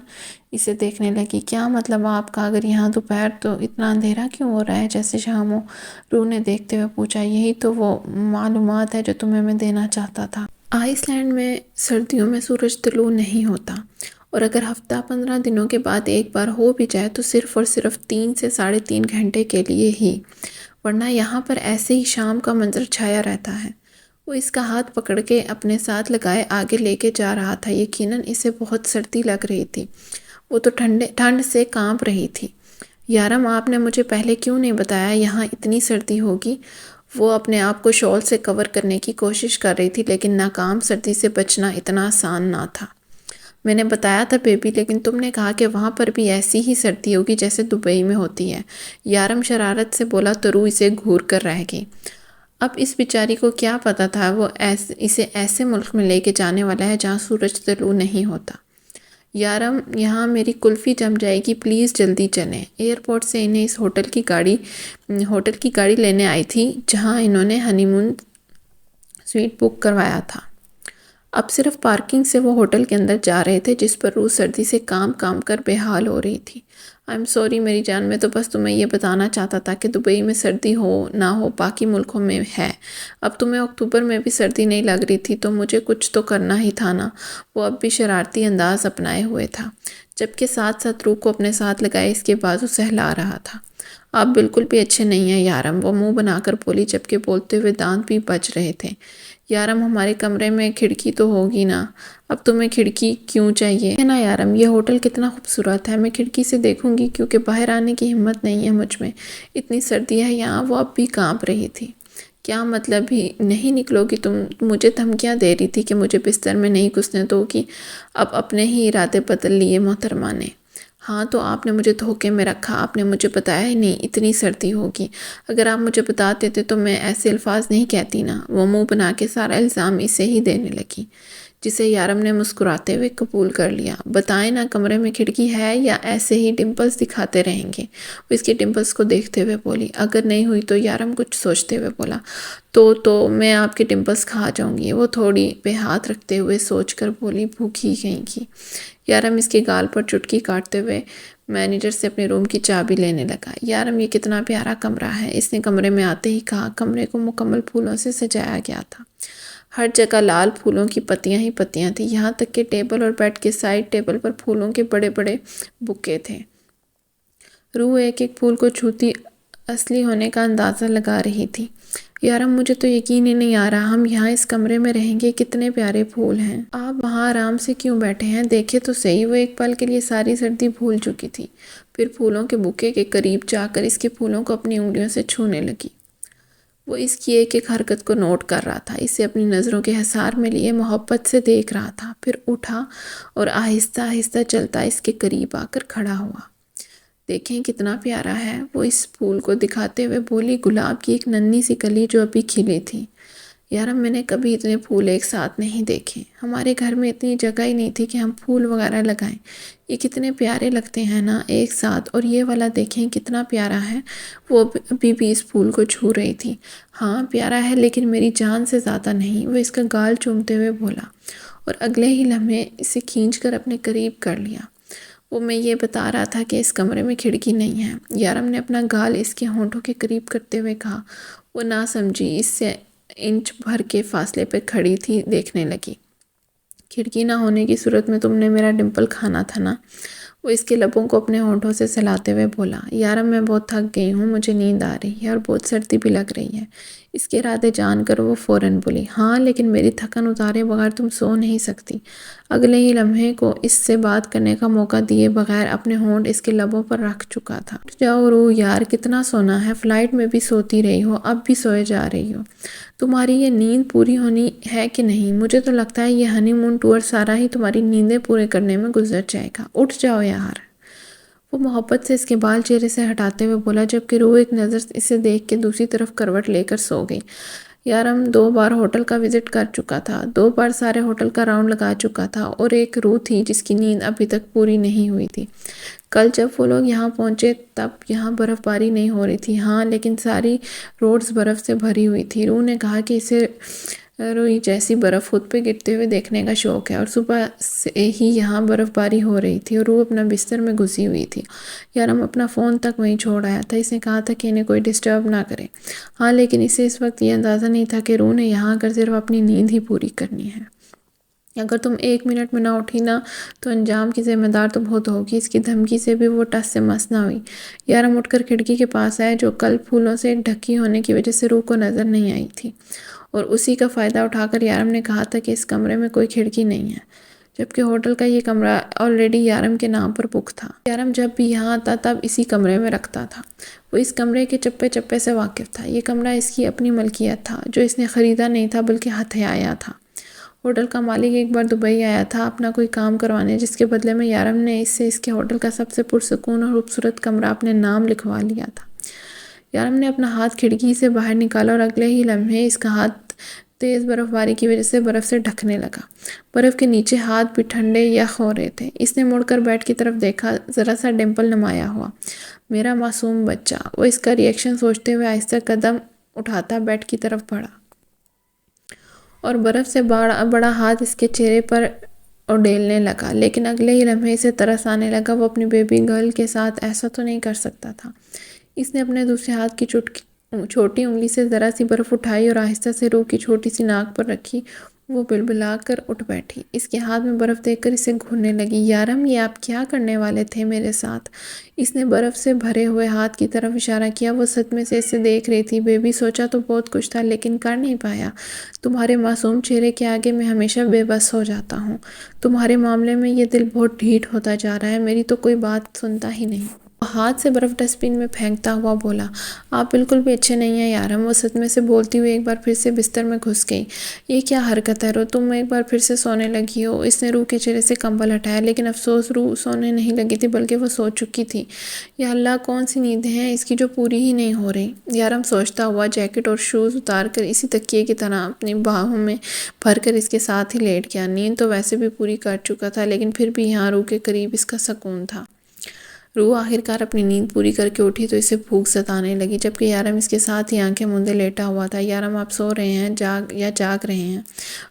اسے دیکھنے لگی۔ کیا مطلب آپ کا؟ اگر یہاں دوپہر تو اتنا اندھیرا کیوں ہو رہا ہے جیسے شام ہو؟ روح نے دیکھتے ہوئے پوچھا۔ یہی تو وہ معلومات ہے جو تمہیں میں دینا چاہتا تھا۔ آئس لینڈ میں سردیوں میں سورج طلوع نہیں ہوتا، اور اگر ہفتہ 15 دنوں کے بعد ایک بار ہو بھی جائے تو صرف اور صرف 3 سے 3.5 گھنٹے کے لیے ہی، ورنہ یہاں پر ایسے ہی شام کا منظر چھایا رہتا ہے۔ وہ اس کا ہاتھ پکڑ کے اپنے ساتھ لگائے آگے لے کے جا رہا تھا۔ یقیناً اسے بہت سردی لگ رہی تھی، وہ تو ٹھنڈ سے کانپ رہی تھی۔ یارم، آپ نے مجھے پہلے کیوں نہیں بتایا یہاں اتنی سردی ہوگی؟ وہ اپنے آپ کو شال سے کور کرنے کی کوشش کر رہی تھی، لیکن ناکام۔ سردی سے بچنا اتنا آسان نہ تھا۔ میں نے بتایا تھا بیبی، لیکن تم نے کہا کہ وہاں پر بھی ایسی ہی سردی ہوگی جیسے دبئی میں ہوتی ہے، یارم شرارت سے بولا تو روح اسے گھور کر رہ گئی۔ اب اس بیچاری کو کیا پتا تھا وہ اسے ایسے ملک میں لے کے جانے والا ہے جہاں سورج طلوع نہیں ہوتا۔ یارم، یہاں میری کلفی جم جائے گی، پلیز جلدی چلیں۔ ایئرپورٹ سے انہیں اس ہوٹل کی گاڑی لینے آئی تھی جہاں انہوں نے ہنی مون سویٹ بک کروایا تھا۔ اب صرف پارکنگ سے وہ ہوٹل کے اندر جا رہے تھے جس پر روح سردی سے کام کر بے حال ہو رہی تھی۔ I'm sorry میری جان، میں تو بس تمہیں یہ بتانا چاہتا تھا کہ دبئی میں سردی ہو نہ ہو باقی ملکوں میں ہے۔ اب تمہیں اکتوبر میں بھی سردی نہیں لگ رہی تھی تو مجھے کچھ تو کرنا ہی تھا نا۔ وہ اب بھی شرارتی انداز اپنائے ہوئے تھا، جبکہ ساتھ ساتھ روح کو اپنے ساتھ لگائے اس کے بازو سہلا رہا تھا۔ آپ بالکل بھی اچھے نہیں ہیں یارم، وہ منہ بنا کر بولی، جبکہ بولتے ہوئے دانت بھی بج رہے تھے۔ یارم ہمارے کمرے میں کھڑکی تو ہوگی نا؟ اب تمہیں کھڑکی کیوں چاہیے؟ ہے نا یارم، یہ ہوٹل کتنا خوبصورت ہے، میں کھڑکی سے دیکھوں گی کیونکہ باہر آنے کی ہمت نہیں ہے مجھ میں، اتنی سردی ہے یہاں۔ وہ اب بھی کانپ رہی تھی۔ کیا مطلب ہی نہیں نکلو گی تم؟ مجھے دھمکیاں دے رہی تھی کہ مجھے بستر میں نہیں گھسنے دو گی۔ اب اپنے ہی ارادے بدل لیے محترمہ نے۔ ہاں تو آپ نے مجھے دھوکے میں رکھا، آپ نے مجھے بتایا ہی نہیں اتنی سردی ہوگی۔ اگر آپ مجھے بتا دیتے تو میں ایسے الفاظ نہیں کہتی نا۔ وہ منہ بنا کے سارا الزام اسے ہی دینے لگی، جسے یارم نے مسکراتے ہوئے قبول کر لیا۔ بتائیں نا، کمرے میں کھڑکی ہے یا ایسے ہی ڈمپلز دکھاتے رہیں گے؟ وہ اس کے ڈمپلز کو دیکھتے ہوئے بولی۔ اگر نہیں ہوئی تو؟ یارم کچھ سوچتے ہوئے بولا۔ تو میں آپ کے ڈمپلز کھا جاؤں گی۔ وہ تھوڑی پہ ہاتھ رکھتے ہوئے سوچ کر بولی، بھوکی کہیں کی۔ یارم اس کے گال پر چٹکی کاٹتے ہوئے مینیجر سے اپنے روم کی چابی لینے لگا۔ یارم یہ کتنا پیارا کمرہ ہے، اس نے کمرے میں آتے ہی کہا۔ کمرے کو مکمل پھولوں سے سجایا گیا تھا، ہر جگہ لال پھولوں کی پتیاں ہی پتیاں تھیں، یہاں تک کہ ٹیبل اور بیڈ کے سائڈ ٹیبل پر پھولوں کے بڑے بڑے بکے تھے۔ روح ایک ایک پھول کو چھوتی اصلی ہونے کا اندازہ لگا رہی تھی۔ یارم مجھے تو یقین ہی نہیں آ رہا، ہم یہاں اس کمرے میں رہیں گے، کتنے پیارے پھول ہیں۔ آپ وہاں آرام سے کیوں بیٹھے ہیں؟ دیکھے تو صحیح۔ وہ ایک پل کے لیے ساری سردی بھول چکی تھی، پھر پھولوں کے بکے کے قریب جا کر اس کے پھولوں کو اپنی انگلیوں سے چھونے لگی۔ وہ اس کی ایک ایک حرکت کو نوٹ کر رہا تھا، اسے اپنی نظروں کے حصار میں لیے محبت سے دیکھ رہا تھا، پھر اٹھا اور آہستہ آہستہ چلتا اس کے قریب آ کر کھڑا ہوا۔ دیکھیں کتنا پیارا ہے، وہ اس پھول کو دکھاتے ہوئے بولی، گلاب کی ایک ننھی سی کلی جو ابھی کھلی تھی۔ یارم میں نے کبھی اتنے پھول ایک ساتھ نہیں دیکھے، ہمارے گھر میں اتنی جگہ ہی نہیں تھی کہ ہم پھول وغیرہ لگائیں۔ یہ کتنے پیارے لگتے ہیں نا ایک ساتھ، اور یہ والا دیکھیں کتنا پیارا ہے۔ وہ ابھی بھی اس پھول کو چھو رہی تھی۔ ہاں پیارا ہے، لیکن میری جان سے زیادہ نہیں، وہ اس کا گال چومتے ہوئے بولا، اور اگلے ہی لمحے اسے کھینچ کر اپنے قریب کر لیا۔ وہ میں یہ بتا رہا تھا کہ اس کمرے میں کھڑکی نہیں ہے، یارم نے اپنا گال اس کے ہونٹوں کے قریب کرتے ہوئے کہا۔ وہ نہ سمجھی، اس سے انچ بھر کے فاصلے پہ کھڑی تھی، دیکھنے لگی۔ کھڑکی نہ ہونے کی صورت میں تم نے میرا ڈمپل کھانا تھا نا؟ وہ اس کے لبوں کو اپنے ہونٹوں سے سلاتے ہوئے بولا۔ یارم میں بہت تھک گئی ہوں، مجھے نیند آ رہی ہے اور بہت سردی بھی لگ رہی ہے۔ اس کے ارادے جان کر وہ فوراً بولی، ہاں لیکن میری تھکن اتارے بغیر تم سو نہیں سکتی۔ اگلے ہی لمحے کو اس سے بات کرنے کا موقع دیے بغیر اپنے ہونٹ اس کے لبوں پر رکھ چکا تھا۔ اٹھ جاؤ روح یار، کتنا سونا ہے، فلائٹ میں بھی سوتی رہی ہو، اب بھی سوئے جا رہی ہو۔ تمہاری یہ نیند پوری ہونی ہے کہ نہیں؟ مجھے تو لگتا ہے یہ ہنی مون ٹور سارا ہی تمہاری نیندیں پورے کرنے میں گزر جائے گا۔ اٹھ جاؤ یار۔ وہ محبت سے اس کے بال چہرے سے ہٹاتے ہوئے بولا، جبکہ روح ایک نظر اسے دیکھ کے دوسری طرف کروٹ لے کر سو گئی۔ یارم 2 بار ہوٹل کا وزٹ کر چکا تھا، 2 بار سارے ہوٹل کا راؤنڈ لگا چکا تھا، اور ایک روح تھی جس کی نیند ابھی تک پوری نہیں ہوئی تھی۔ کل جب وہ لوگ یہاں پہنچے تب یہاں برف باری نہیں ہو رہی تھی، ہاں لیکن ساری روڈز برف سے بھری ہوئی تھی۔ روح نے کہا کہ اسے روئی جیسی برف خود پہ گرتے ہوئے دیکھنے کا شوق ہے، اور صبح سے ہی یہاں برف باری ہو رہی تھی اور روح اپنا بستر میں گھسی ہوئی تھی۔ یارم اپنا فون تک وہیں چھوڑ آیا تھا، اس نے کہا تھا کہ انہیں کوئی ڈسٹرب نہ کرے۔ ہاں لیکن اسے اس وقت یہ اندازہ نہیں تھا کہ روح نے یہاں کر صرف اپنی نیند ہی پوری کرنی ہے۔ اگر تم 1 منٹ میں نہ اٹھی نا تو انجام کی ذمہ دار تم خود ہوگی۔ اس کی دھمکی سے بھی وہ ٹس سے مس نہ ہوئی۔ یارم اٹھ کر کھڑکی کے پاس آئے جو کل پھولوں سے ڈھکی ہونے کی وجہ سے روح کو نظر نہیں آئی تھی، اور اسی کا فائدہ اٹھا کر یارم نے کہا تھا کہ اس کمرے میں کوئی کھڑکی نہیں ہے، جبکہ ہوٹل کا یہ کمرہ آلریڈی یارم کے نام پر بک تھا۔ یارم جب بھی یہاں آتا تب اسی کمرے میں رکھتا تھا، وہ اس کمرے کے چپے چپے سے واقف تھا۔ یہ کمرہ اس کی اپنی ملکیت تھا، جو اس نے خریدا نہیں تھا بلکہ ہتھیایا تھا۔ ہوٹل کا مالک ایک بار دبئی آیا تھا اپنا کوئی کام کروانے، جس کے بدلے میں یارم نے اس سے اس کے ہوٹل کا سب سے پرسکون اور خوبصورت کمرہ اپنے نام لکھوا لیا تھا۔ یارم نے اپنا ہاتھ کھڑکی سے باہر نکالا اور اگلے ہی لمحے اس کا ہاتھ تیز برف باری کی وجہ سے برف سے ڈھکنے لگا۔ برف کے نیچے ہاتھ بھی ٹھنڈے یخ ہو رہے تھے۔ اس نے مڑ کر بیڈ کی طرف دیکھا، ذرا سا ڈمپل نمایاں ہوا۔ میرا معصوم بچہ، وہ اس کا ری ایکشن سوچتے ہوئے آہستہ قدم اٹھاتا بیڈ کی طرف بڑھا، اور برف سے بڑا ہاتھ اس کے چہرے پر اڈیلنے لگا، لیکن اگلے ہی لمحے اسے ترس آنے لگا۔ وہ اپنی بیبی گرل کے ساتھ ایسا تو نہیں کر سکتا تھا۔ اس نے اپنے دوسرے ہاتھ کی چھوٹی انگلی سے ذرا سی برف اٹھائی اور آہستہ سے روح کی چھوٹی سی ناک پر رکھی۔ وہ بلبلا کر اٹھ بیٹھی۔ اس کے ہاتھ میں برف دیکھ کر اسے گھورنے لگی۔ یارم، یہ آپ کیا کرنے والے تھے میرے ساتھ؟ اس نے برف سے بھرے ہوئے ہاتھ کی طرف اشارہ کیا۔ وہ صدمے سے اسے دیکھ رہی تھی۔ بیبی، سوچا تو بہت کچھ تھا لیکن کر نہیں پایا۔ تمہارے معصوم چہرے کے آگے میں ہمیشہ بے بس ہو جاتا ہوں۔ تمہارے معاملے میں یہ دل بہت ڈھیٹ ہوتا جا رہا ہے، میری تو کوئی بات سنتا ہی نہیں۔ وہ ہاتھ سے برف ڈسٹ بن میں پھینکتا ہوا بولا۔ آپ بالکل بھی اچھے نہیں ہیں یارم۔ وہ صدمے سے بولتی ہوئی ایک بار پھر سے بستر میں گھس گئی۔ یہ کیا حرکت ہے رو، تم ایک بار پھر سے سونے لگی ہو۔ اس نے روح کے چہرے سے کمبل ہٹایا، لیکن افسوس روح سونے نہیں لگی تھی بلکہ وہ سو چکی تھی۔ یا اللہ، کون سی نیندیں ہیں اس کی جو پوری ہی نہیں ہو رہی۔ یارم سوچتا ہوا جیکٹ اور شوز اتار کر اسی تکیے کی طرح اپنی باہوں میں بھر کر اس کے ساتھ ہی لیٹ گیا۔ نیند تو ویسے بھی پوری کر چکا تھا، لیکن پھر بھی یہاں روح کے قریب اس کا سکون تھا۔ روح آخرکار اپنی نیند پوری کر کے اٹھی تو اسے بھوک ستانے لگی، جبکہ یارم اس کے ساتھ ہی آنکھیں موندے لیٹا ہوا تھا۔ یارم، آپ سو رہے ہیں یا جاگ رہے ہیں؟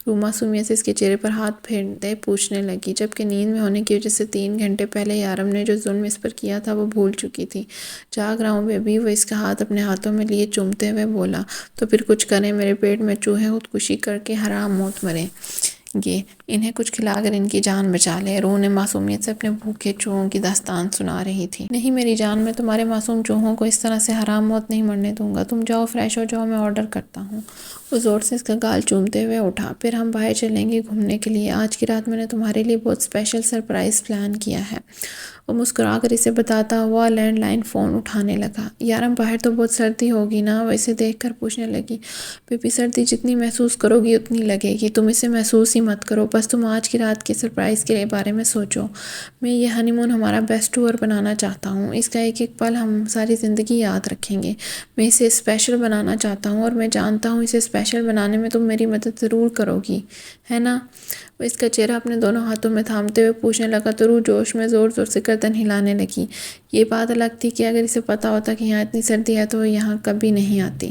روح معصومیت سے اس کے چہرے پر ہاتھ پھیرتے پوچھنے لگی، جبکہ نیند میں ہونے کی وجہ سے 3 گھنٹے پہلے یارم نے جو ظلم اس پر کیا تھا وہ بھول چکی تھی۔ جاگ رہا ہوں بیبی، وہ اس کا ہاتھ اپنے ہاتھوں میں لیے چومتے ہوئے بولا۔ تو پھر کچھ کریں، میرے پیٹ میں چوہے خودکشی کر کے حرام موت مریں گے، انہیں کچھ کھلا کر ان کی جان بچا لیں۔ روح نے معصومیت سے اپنے بھوکے چوہوں کی داستان سنا رہی تھی۔ نہیں میری جان، میں تمہارے معصوم چوہوں کو اس طرح سے حرام موت نہیں مرنے دوں گا۔ تم جاؤ، فریش ہو جاؤ، میں آرڈر کرتا ہوں۔ وہ زور سے اس کا گال چومتے ہوئے اٹھا۔ پھر ہم باہر چلیں گے گھومنے کے لیے۔ آج کی رات میں نے تمہارے لیے بہت اسپیشل سرپرائز پلان کیا ہے۔ وہ مسکرا کر اسے بتاتا ہوا لینڈ لائن فون اٹھانے لگا۔ یارم، باہر تو بہت سردی ہوگی نا؟ وہ اسے دیکھ کر پوچھنے لگی۔ بیبی، سردی جتنی محسوس کرو گی اتنی لگے گی، تم اسے محسوس ہی مت کرو، بس تم آج کی رات کے سرپرائز کے بارے میں سوچو۔ میں یہ ہنی مون ہمارا بیسٹ ٹور بنانا چاہتا ہوں، اس کا ایک ایک پل ہم ساری زندگی یاد رکھیں گے۔ میں اسے اسپیشل بنانا چاہتا ہوں اور میں جانتا ہوں اسے اسپیشل بنانے میں تم میری مدد ضرور کرو گی، ہے نا؟ وہ اس کا چہرہ اپنے دونوں ہاتھوں میں تھامتے ہوئے پوچھنے لگا تو روح جوش میں زور زور سے گردن ہلانے لگی۔ یہ بات الگ تھی کہ اگر اسے پتا ہوتا کہ یہاں اتنی سردی ہے تو وہ یہاں کبھی نہیں آتی۔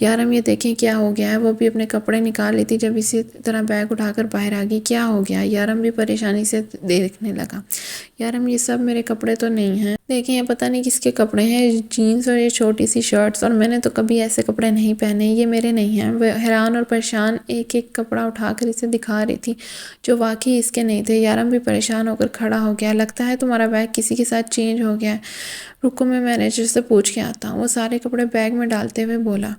یارم، یہ دیکھیں کیا ہو گیا ہے۔ وہ بھی اپنے کپڑے نکال لیتی جب اسی طرح بیگ اٹھا کر باہر آ گئی۔ کیا ہو گیا؟ یارم بھی پریشانی سے دیکھنے لگا۔ یارم، یہ سب میرے کپڑے تو نہیں ہیں، دیکھیں یہ پتہ نہیں کس کے کپڑے ہیں، جینز اور یہ چھوٹی سی شرٹس، اور میں نے تو کبھی ایسے کپڑے نہیں پہنے، یہ میرے نہیں ہیں۔ وہ حیران اور پریشان ایک ایک کپڑا اٹھا کر اسے دکھا رہی تھی جو واقعی اس کے نہیں تھے۔ یارم بھی پریشان ہو کر کھڑا ہو گیا۔ لگتا ہے تمہارا بیگ کسی کے ساتھ چینج ہو گیا ہے، رکو میں مینیجر سے پوچھ کے آتا ہوں۔ وہ سارے کپڑے بیگ میں ڈالتے ہوئے بولا۔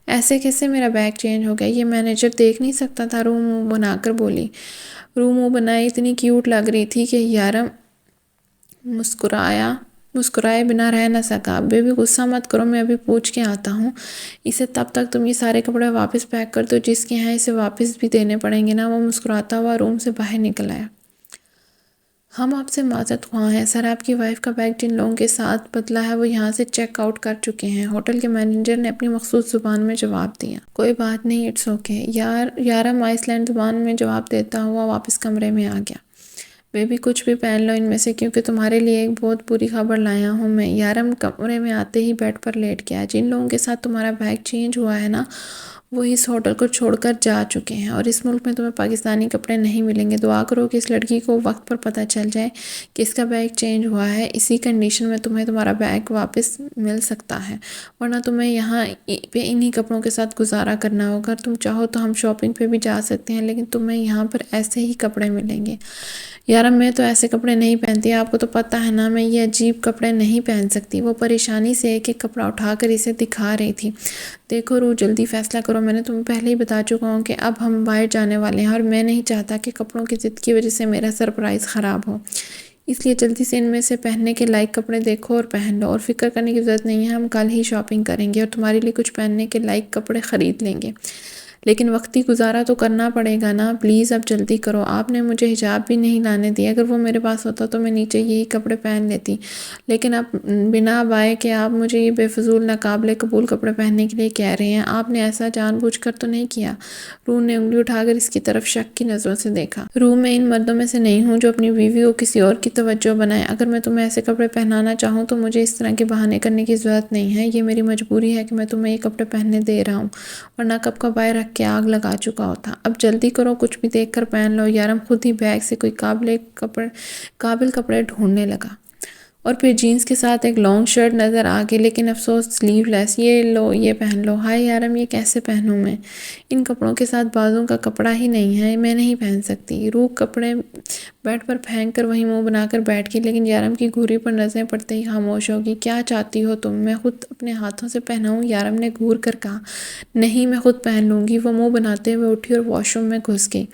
ایسے کیسے میرا بیگ چینج ہو گیا؟ یہ مینیجر دیکھ نہیں سکتا تھا؟ روح منہ بنا کر بولی۔ روح منہ بنائے اتنی کیوٹ لگ رہی تھی کہ یارم مسکرائے بنا رہ نہ سکا۔ بیبی غصہ مت کرو، میں ابھی پوچھ کے آتا ہوں اسے، تب تک تم یہ سارے کپڑے واپس پیک کر دو، جس کے ہیں اسے واپس بھی دینے پڑیں گے نا؟ وہ مسکراتا ہوا روم سے باہر نکل آیا۔ ہم آپ سے معذرت خواہ ہیں سر، آپ کی وائف کا بیگ جن لوگوں کے ساتھ بدلا ہے وہ یہاں سے چیک آؤٹ کر چکے ہیں، ہوٹل کے مینیجر نے اپنی مخصوص زبان میں جواب دیا۔ کوئی بات نہیں، اٹس اوکے۔ یارم آئس لینڈ زبان میں جواب دیتا ہوا واپس کمرے میں آ گیا۔ بیبی کچھ بھی پہن لو ان میں سے، کیونکہ تمہارے لیے ایک بہت بری خبر لایا ہوں میں۔ یارم کمرے میں آتے ہی بیڈ پر لیٹ گیا۔ جن لوگوں کے ساتھ تمہارا بیگ چینج ہوا ہے نا، وہ اس ہوٹل کو چھوڑ کر جا چکے ہیں، اور اس ملک میں تمہیں پاکستانی کپڑے نہیں ملیں گے۔ دعا کرو کہ اس لڑکی کو وقت پر پتہ چل جائے کہ اس کا بیگ چینج ہوا ہے، اسی کنڈیشن میں تمہیں تمہارا بیگ واپس مل سکتا ہے، ورنہ تمہیں یہاں پہ انہی کپڑوں کے ساتھ گزارا کرنا ہوگا۔ تم چاہو تو ہم شاپنگ پہ بھی جا سکتے ہیں، لیکن تمہیں یہاں پر ایسے ہی کپڑے ملیں گے۔ یارم میں تو ایسے کپڑے نہیں پہنتی، آپ کو تو پتہ ہے نا، میں یہ عجیب کپڑے نہیں پہن سکتی۔ وہ پریشانی سے ایک ایک کپڑا اٹھا کر اسے دکھا رہی تھی۔ دیکھو روح، جلدی فیصلہ کرو، میں نے تمہیں پہلے ہی بتا چکا ہوں کہ اب ہم باہر جانے والے ہیں، اور میں نہیں چاہتا کہ کپڑوں کی ضد کی وجہ سے میرا سرپرائز خراب ہو، اس لیے جلدی سے ان میں سے پہننے کے لائق کپڑے دیکھو اور پہن لو، اور فکر کرنے کی ضرورت نہیں ہے، ہم کل ہی شاپنگ کریں گے اور تمہارے لیے کچھ پہننے کے لائق کپڑے خرید لیں گے، لیکن وقتی گزارا تو کرنا پڑے گا نا، پلیز اب جلدی کرو۔ آپ نے مجھے حجاب بھی نہیں لانے دیا، اگر وہ میرے پاس ہوتا تو میں نیچے یہی کپڑے پہن لیتی، لیکن اب بنا بائے کہ آپ مجھے یہ بے فضول ناقابل قبول کپڑے پہننے کے لیے کہہ رہے ہیں، آپ نے ایسا جان بوجھ کر تو نہیں کیا؟ روح نے انگلی اٹھا کر اس کی طرف شک کی نظروں سے دیکھا۔ روح، میں ان مردوں میں سے نہیں ہوں جو اپنی بیوی کو کسی اور کی توجہ بنائے، اگر میں تمہیں ایسے کپڑے پہنانا چاہوں تو مجھے اس طرح کے بہانے کرنے کی ضرورت نہیں ہے، یہ میری مجبوری ہے کہ میں تمہیں یہ کپڑے پہننے دے رہا ہوں، ورنہ کب کا باہر رکھ کے آگ لگا چکا ہوتا۔ اب جلدی کرو، کچھ بھی دیکھ کر پہن لو۔ یارم خود ہی بیگ سے کوئی قابل کپڑے ڈھونڈنے لگا اور پھر جینز کے ساتھ ایک لانگ شرٹ نظر آ گئی، لیکن افسوس سلیو لیس۔ یہ لو، یہ پہن لو۔ ہائے یارم، یہ کیسے پہنوں میں؟ ان کپڑوں کے ساتھ بازوں کا کپڑا ہی نہیں ہے، میں نہیں پہن سکتی۔ روح کپڑے بیڈ پر پھینک کر وہیں منہ بنا کر بیٹھ گئی، لیکن یارم کی گھوری پر نظریں پڑتے ہی خاموش ہوگی۔ کیا چاہتی ہو تم؟ میں خود اپنے ہاتھوں سے پہناؤں؟ یارم نے گھور کر کہا۔ نہیں، میں خود پہن لوں گی۔ وہ منہ بناتے ہوئے اٹھی اور واش روم میں گھس گئی۔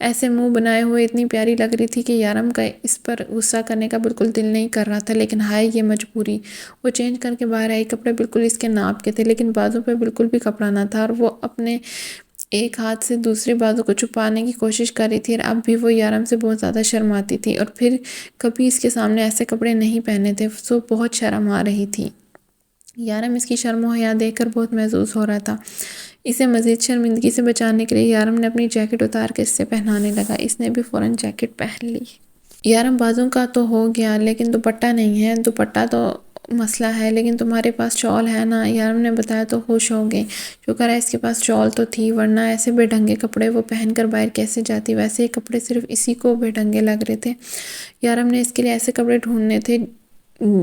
ایسے منہ بنائے ہوئے اتنی پیاری لگ رہی تھی کہ یارم کا اس پر غصہ کرنے کا بالکل دل نہیں کر رہا تھا، لیکن ہائے یہ مجبوری۔ وہ چینج کر کے باہر آئی۔ کپڑے بالکل اس کے ناپ کے تھے، لیکن بازو پہ بالکل بھی کپڑا نہ تھا اور وہ اپنے ایک ہاتھ سے دوسرے بازو کو چھپانے کی کوشش کر رہی تھی، اور اب بھی وہ یارم سے بہت زیادہ شرماتی تھی، اور پھر کبھی اس کے سامنے ایسے کپڑے نہیں پہنے تھے، سو بہت شرم آ رہی تھی۔ یارم اس کی شرم و حیا دیکھ کر بہت محظوظ ہو رہا تھا۔ اسے مزید شرمندگی سے بچانے کے لیے یارم نے اپنی جیکٹ اتار کے اسے پہنانے لگا۔ اس نے بھی فوراً جیکٹ پہن لی۔ یارم، بازوں کا تو ہو گیا، لیکن دوپٹہ نہیں ہے۔ دوپٹہ تو مسئلہ ہے، لیکن تمہارے پاس شال ہے نا؟ یارم نے بتایا تو خوش ہو گئی۔ شکر ہے اس کے پاس شال تو تھی، ورنہ ایسے بے ڈھنگے کپڑے وہ پہن کر باہر کیسے جاتی؟ ویسے یہ کپڑے صرف اسی کو بے ڈھنگے لگ رہے تھے۔ یارم نے اس کے لیے ایسے کپڑے ڈھونڈنے تھے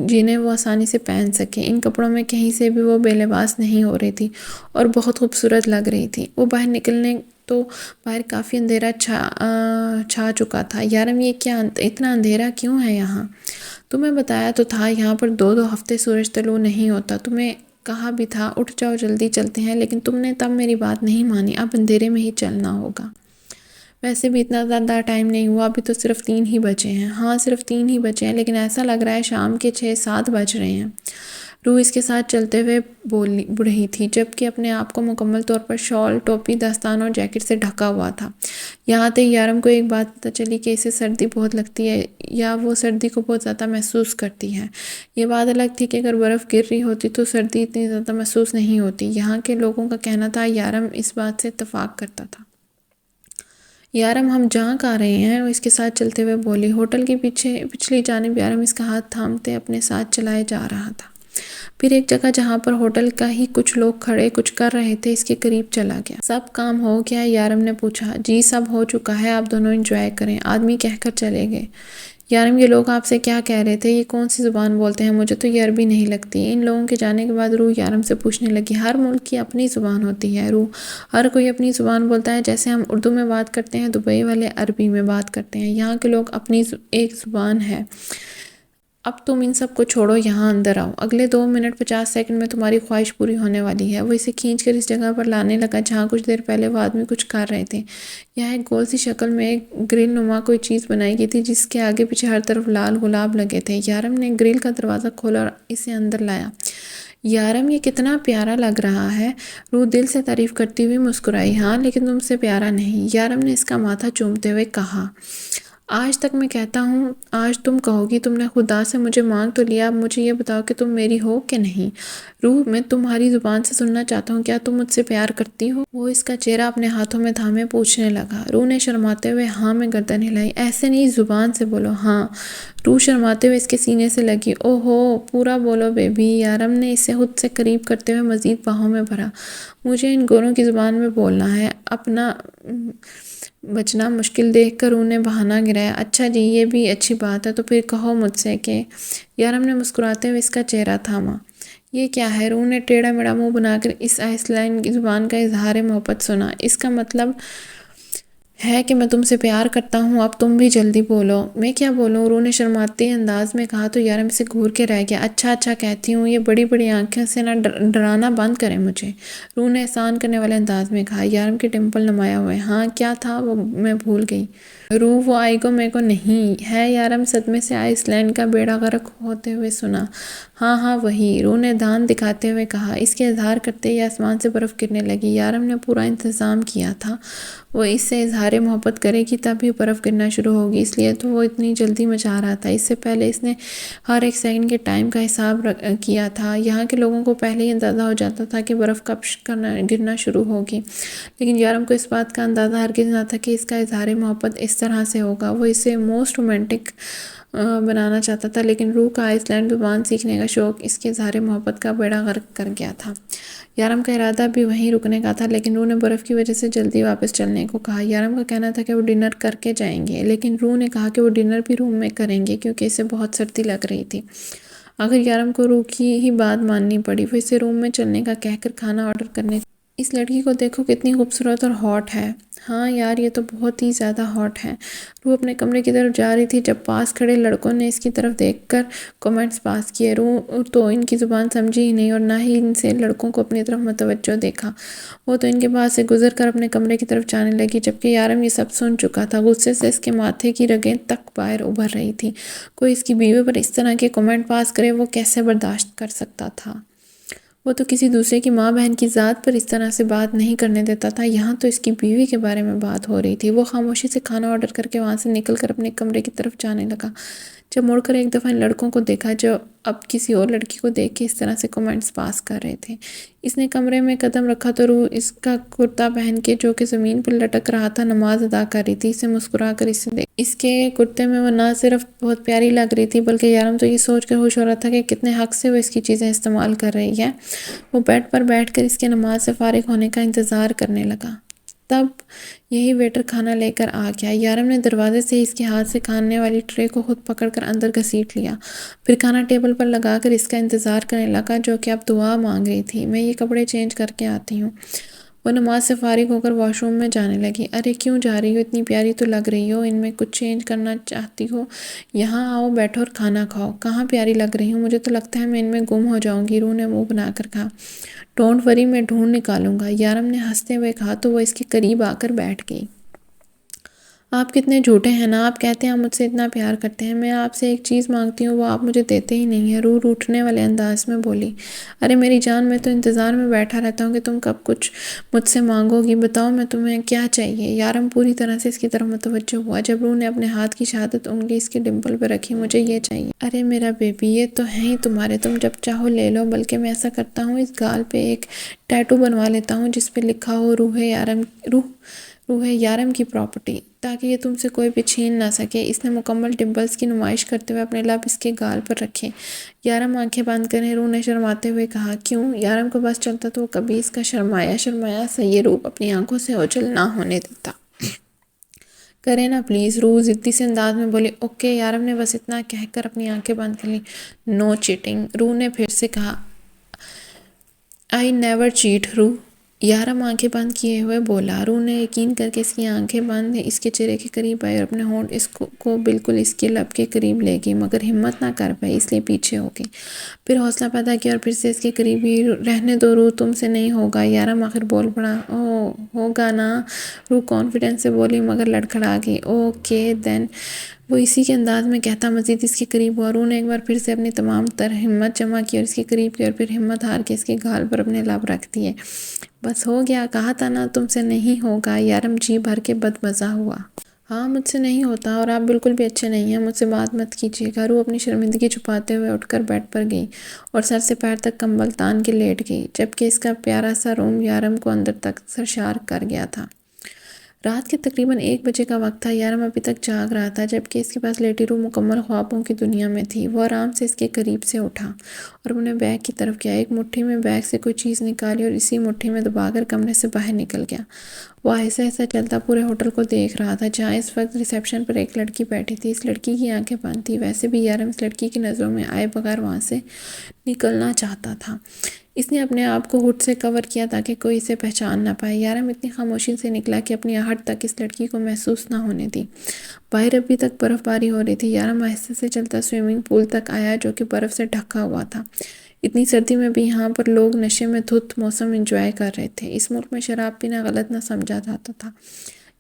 جنہیں وہ آسانی سے پہن سکے۔ ان کپڑوں میں کہیں سے بھی وہ بے لباس نہیں ہو رہی تھی اور بہت خوبصورت لگ رہی تھی۔ وہ باہر نکلنے تو باہر کافی اندھیرا چھا چکا تھا۔ یارم، یہ کیا اتنا اندھیرا کیوں ہے یہاں؟ تمہیں بتایا تو تھا یہاں پر 2 ہفتے سورج طلوع نہیں ہوتا۔ تمہیں کہا بھی تھا اٹھ جاؤ، جلدی چلتے ہیں، لیکن تم نے تب میری بات نہیں مانی۔ اب اندھیرے میں ہی چلنا ہوگا۔ ویسے بھی اتنا زیادہ ٹائم نہیں ہوا، ابھی تو صرف 3 ہی بجے ہیں۔ ہاں، صرف 3 ہی بجے ہیں، لیکن ایسا لگ رہا ہے شام کے 6-7 بج رہے ہیں۔ روح اس کے ساتھ چلتے ہوئے بول رہی تھی، جبکہ اپنے آپ کو مکمل طور پر شال، ٹوپی، دستان اور جیکٹ سے ڈھکا ہوا تھا۔ یہاں تک یارم کو ایک بات پتہ چلی کہ اسے سردی بہت لگتی ہے، یا وہ سردی کو بہت زیادہ محسوس کرتی ہے۔ یہ بات الگ تھی کہ اگر برف گر رہی ہوتی تو سردی اتنی زیادہ محسوس نہیں ہوتی۔ یہاں کے لوگوں کا کہنا تھا۔ یارم اس بات سے اتفاق کرتا تھا۔ یارم، ہم جہاں آ رہے ہیں، وہ اس کے ساتھ چلتے ہوئے بولی۔ ہوٹل کی پچھلی جانب یارم اس کا ہاتھ تھامتے اپنے ساتھ چلائے جا رہا تھا۔ پھر ایک جگہ جہاں پر ہوٹل کا ہی کچھ لوگ کھڑے کچھ کر رہے تھے، اس کے قریب چلا گیا۔ سب کام ہو گیا؟ یارم نے پوچھا۔ جی، سب ہو چکا ہے، آپ دونوں انجوائے کریں، آدمی کہہ کر چلے گئے۔ یارم، یہ لوگ آپ سے کیا کہہ رہے تھے؟ یہ کون سی زبان بولتے ہیں؟ مجھے تو یہ عربی نہیں لگتی۔ ان لوگوں کے جانے کے بعد روح یارم سے پوچھنے لگی۔ ہر ملک کی اپنی زبان ہوتی ہے روح، ہر کوئی اپنی زبان بولتا ہے۔ جیسے ہم اردو میں بات کرتے ہیں، دبئی والے عربی میں بات کرتے ہیں، یہاں کے لوگ اپنی ایک زبان ہے۔ اب تم ان سب کو چھوڑو، یہاں اندر آؤ، اگلے 2 منٹ 50 سیکنڈ میں تمہاری خواہش پوری ہونے والی ہے۔ وہ اسے کھینچ کر اس جگہ پر لانے لگا جہاں کچھ دیر پہلے وہ آدمی کچھ کر رہے تھے۔ یہاں ایک گول سی شکل میں ایک گرل نما کوئی چیز بنائی گئی تھی، جس کے آگے پیچھے ہر طرف لال گلاب لگے تھے۔ یارم نے گرل کا دروازہ کھولا اور اسے اندر لایا۔ یارم، یہ کتنا پیارا لگ رہا ہے، روح دل سے تعریف کرتی ہوئی مسکرائی۔ ہاں، لیکن تم سے پیارا نہیں، یارم نے اس کا ماتھا چومتے ہوئے کہا۔ آج تک میں کہتا ہوں، آج تم کہو گی تم نے خدا سے مجھے مانگ تو لیا، اب مجھے یہ بتاؤ کہ تم میری ہو کہ نہیں؟ روح، میں تمہاری زبان سے سننا چاہتا ہوں، کیا تم مجھ سے پیار کرتی ہو؟ وہ اس کا چہرہ اپنے ہاتھوں میں تھامے پوچھنے لگا۔ روح نے شرماتے ہوئے ہاں میں گردن ہلائی۔ ایسے نہیں، زبان سے بولو۔ ہاں۔ روح شرماتے ہوئے اس کے سینے سے لگی۔ او ہو، پورا بولو بیبی۔ یارم نے اسے خود سے قریب کرتے ہوئے مزید باہوں میں بھرا۔ مجھے ان گوروں کی زبان میں بولنا ہے۔ اپنا بچنا مشکل دیکھ کر روح نے بہانہ گرایا۔ اچھا جی، یہ بھی اچھی بات ہے، تو پھر کہو مجھ سے کہ… یارم نے مسکراتے ہوئے اس کا چہرہ تھاما۔ یہ کیا ہے؟ روح نے ٹیڑھا میڑھا منہ بنا کر اس آئس لائن کی زبان کا اظہار محبت سنا۔ اس کا مطلب ہے کہ میں تم سے پیار کرتا ہوں، اب تم بھی جلدی بولو۔ میں کیا بولوں؟ روح نے شرماتے انداز میں کہا تو یارم اسے گھور کے رہ گیا۔ اچھا اچھا کہتی ہوں، یہ بڑی بڑی آنکھیں سے نہ ڈرانا بند کریں مجھے، روح نے احسان کرنے والے انداز میں کہا۔ یارم کے ڈمپل نمایاں ہوئے۔ ہاں، کیا تھا وہ؟ میں بھول گئی۔ روح، وہ آئیگو میگو نہیں ہے، یارم صدمے سے آئس لینڈ کا بیڑا غرق ہوتے ہوئے سنا۔ ہاں ہاں وہی، روح نے دھان دکھاتے ہوئے کہا۔ اس کے اظہار کرتے ہی آسمان سے برف گرنے لگی۔ یارم نے پورا انتظام کیا تھا، وہ اس سے اظہار محبت کرے گی تب ہی برف گرنا شروع ہوگی، اس لیے تو وہ اتنی جلدی مچا رہا تھا۔ اس سے پہلے اس نے ہر ایک سیکنڈ کے ٹائم کا حساب کیا تھا۔ یہاں کے لوگوں کو پہلے ہی اندازہ ہو جاتا تھا کہ برف کب گرنا شروع ہوگی، لیکن یارم کو اس بات کا اندازہ ہرگز نہ تھا کہ اس کا اظہار محبت اس طرح سے ہوگا۔ وہ اسے موسٹ رومانٹک بنانا چاہتا تھا، لیکن روح کا آئس لینڈ زبان سیکھنے کا شوق اس کے اظہار محبت کا بیڑا غرق کر گیا تھا۔ یارم کا ارادہ بھی وہیں رکنے کا تھا، لیکن روح نے برف کی وجہ سے جلدی واپس چلنے کو کہا۔ یارم کا کہنا تھا کہ وہ ڈنر کر کے جائیں گے، لیکن روح نے کہا کہ وہ ڈنر بھی روم میں کریں گے کیونکہ اسے بہت سردی لگ رہی تھی۔ آخر یارم کو روح کی ہی بات ماننی پڑی، وہ اسے روم میں چلنے کا کہہ کر کھانا آرڈر کرنے۔ اس لڑکی کو دیکھو کتنی خوبصورت اور ہاٹ ہے۔ ہاں یار، یہ تو بہت ہی زیادہ ہاٹ ہے۔ روح اپنے کمرے کی طرف جا رہی تھی جب پاس کھڑے لڑکوں نے اس کی طرف دیکھ کر کومنٹس پاس کیے۔ روح تو ان کی زبان سمجھی ہی نہیں اور نہ ہی ان سے لڑکوں کو اپنی طرف متوجہ دیکھا۔ وہ تو ان کے پاس سے گزر کر اپنے کمرے کی طرف جانے لگی، جبکہ یارم یہ سب سن چکا تھا۔ غصے سے اس کے ماتھے کی رگیں تک باہر ابھر رہی تھی۔ کوئی اس کی بیوی پر اس طرح کے کومنٹ پاس کرے، وہ کیسے برداشت کر سکتا تھا؟ وہ تو کسی دوسرے کی ماں بہن کی ذات پر اس طرح سے بات نہیں کرنے دیتا تھا، یہاں تو اس کی بیوی کے بارے میں بات ہو رہی تھی۔ وہ خاموشی سے کھانا آرڈر کر کے وہاں سے نکل کر اپنے کمرے کی طرف جانے لگا۔ جب مڑ کر ایک دفعہ ان لڑکوں کو دیکھا جو اب کسی اور لڑکی کو دیکھ کے اس طرح سے کومنٹس پاس کر رہے تھے۔ اس نے کمرے میں قدم رکھا تو روح اس کا کرتا پہن کے، جو کہ زمین پر لٹک رہا تھا، نماز ادا کر رہی تھی۔ اسے مسکرا کر اسے دیکھ اس کے کرتے میں وہ نہ صرف بہت پیاری لگ رہی تھی، بلکہ یارم تو یہ سوچ کر خوش ہو رہا تھا کہ کتنے حق سے وہ اس کی چیزیں استعمال کر رہی ہے۔ وہ بیڈ پر بیٹھ کر اس کے نماز سے فارغ ہونے کا انتظار کرنے لگا۔ تب یہی ویٹر کھانا لے کر آ گیا۔ یارم نے دروازے سے اس کے ہاتھ سے کھانے والی ٹرے کو خود پکڑ کر اندر گھسیٹ لیا، پھر کھانا ٹیبل پر لگا کر اس کا انتظار کرنے لگا، جو کہ اب دعا مانگ رہی تھی۔ میں یہ کپڑے چینج کر کے آتی ہوں۔ وہ نماز سے فارغ ہو کر واش روم میں جانے لگی۔ ارے کیوں جا رہی ہو؟ اتنی پیاری تو لگ رہی ہو، ان میں کچھ چینج کرنا چاہتی ہو؟ یہاں آؤ، بیٹھو اور کھانا کھاؤ۔ کہاں پیاری لگ رہی ہوں؟ مجھے تو لگتا ہے میں ان میں گم ہو جاؤں گی، روح نے منہ بنا کر کہا۔ ڈونٹ وری، میں ڈھونڈ نکالوں گا، یارم نے ہنستے ہوئے کہا تو وہ اس کے قریب آ کر بیٹھ گئی۔ آپ کتنے جھوٹے ہیں نا، آپ کہتے ہیں آپ مجھ سے اتنا پیار کرتے ہیں، میں آپ سے ایک چیز مانگتی ہوں وہ آپ مجھے دیتے ہی نہیں ہیں، روح روٹھنے والے انداز میں بولی۔ ارے میری جان، میں تو انتظار میں بیٹھا رہتا ہوں کہ تم کب کچھ مجھ سے مانگو گی، بتاؤ میں تمہیں کیا چاہیے؟ یارم پوری طرح سے اس کی طرف متوجہ ہوا جب روح نے اپنے ہاتھ کی شہادت انگلی اس کے ڈمپل پہ رکھی۔ مجھے یہ چاہیے۔ ارے میرا بیبی، یہ تو ہیں ہی تمہارے، تم جب چاہو لے لو، بلکہ میں ایسا کرتا ہوں، اس گال پہ ایک ٹیٹو بنوا لیتا ہوں جس پہ لکھا ہو روح یارم کی پراپرٹی، تاکہ یہ تم سے کوئی بھی چھین نہ سکے۔ اس نے مکمل ڈمپلز کی نمائش کرتے ہوئے اپنے لب اس کے گال پر رکھے۔ یارم آنکھیں بند کرے، روح نے شرماتے ہوئے کہا۔ کیوں؟ یارم کو بس چلتا تو وہ کبھی اس کا شرمایا سا یہ روپ اپنی آنکھوں سے اوجھل نہ ہونے دیتا۔ کرے نا پلیز، روح ضدی سے انداز میں بولی۔ اوکے، یارم نے بس اتنا کہہ کر اپنی آنکھیں بند کر لی۔ نو چیٹنگ، روح نے پھر سے کہا۔ آئی نیور چیٹ روح، یارم آنکھیں بند کیے ہوئے بولا۔ روح نے یقین کر کے اس کی آنکھیں بند اس کے چہرے کے قریب آئی اور اپنے ہونٹ اس کو بالکل اس کے لب کے قریب لے گئی، مگر ہمت نہ کر پائی، اس لیے پیچھے ہو گئی۔ پھر حوصلہ پیدا کیا اور پھر سے اس کے قریب ہی۔ رہنے دو روح، تم سے نہیں ہوگا، یارم آخر بول پڑا۔ ہوگا نا، روح کانفیڈنس سے بولی مگر لڑکھڑا گئی۔ اوکے دین، وہ اسی کے انداز میں کہتا مزید اس کے قریب ہوا۔ روح نے ایک بار پھر سے اپنی تمام تر ہمت جمع کی اور اس کے قریب کی اور پھر ہمت ہار کے اس کے گال پر اپنے لب رکھ دیے۔ بس ہو گیا، کہا تھا نا تم سے نہیں ہوگا، یارم جی بھر کے بدمزہ ہوا۔ ہاں مجھ سے نہیں ہوتا اور آپ بالکل بھی اچھے نہیں ہیں، مجھ سے بات مت کیجیے گا۔ روح اپنی شرمندگی چھپاتے ہوئے اٹھ کر بیڈ پر گئی اور سر سے پیر تک کمبل تان کے لیٹ گئی، جبکہ اس کا پیارا سا روم یارم کو اندر تک سرشار کر گیا تھا۔ رات کے تقریباً 1 بجے کا وقت تھا۔ یارم ابھی تک جاگ رہا تھا، جبکہ اس کے پاس لیٹی روح مکمل خوابوں کی دنیا میں تھی۔ وہ آرام سے اس کے قریب سے اٹھا اور اپنے بیگ کی طرف گیا، ایک مٹھی میں بیگ سے کوئی چیز نکالی اور اسی مٹھی میں دبا کر کمرے سے باہر نکل گیا۔ وہ آہستہ آہستہ چلتا پورے ہوٹل کو دیکھ رہا تھا، جہاں اس وقت ریسیپشن پر ایک لڑکی بیٹھی تھی۔ اس لڑکی کی آنکھیں بند تھیں، ویسے بھی یارم اس لڑکی کی نظروں میں آئے بغیر وہاں سے نکلنا چاہتا تھا۔ اس نے اپنے آپ کو ہڈ سے کور کیا تاکہ کوئی اسے پہچان نہ پائے۔ یارم اتنی خاموشی سے نکلا کہ اپنی آہٹ تک اس لڑکی کو محسوس نہ ہونے دی۔ باہر ابھی تک برف باری ہو رہی تھی۔ یارم آہستہ سے چلتا سوئمنگ پول تک آیا، جو کہ برف سے ڈھکا ہوا تھا۔ اتنی سردی میں بھی یہاں پر لوگ نشے میں دھت موسم انجوائے کر رہے تھے۔ اس ملک میں شراب پینا غلط نہ سمجھا جاتا تھا،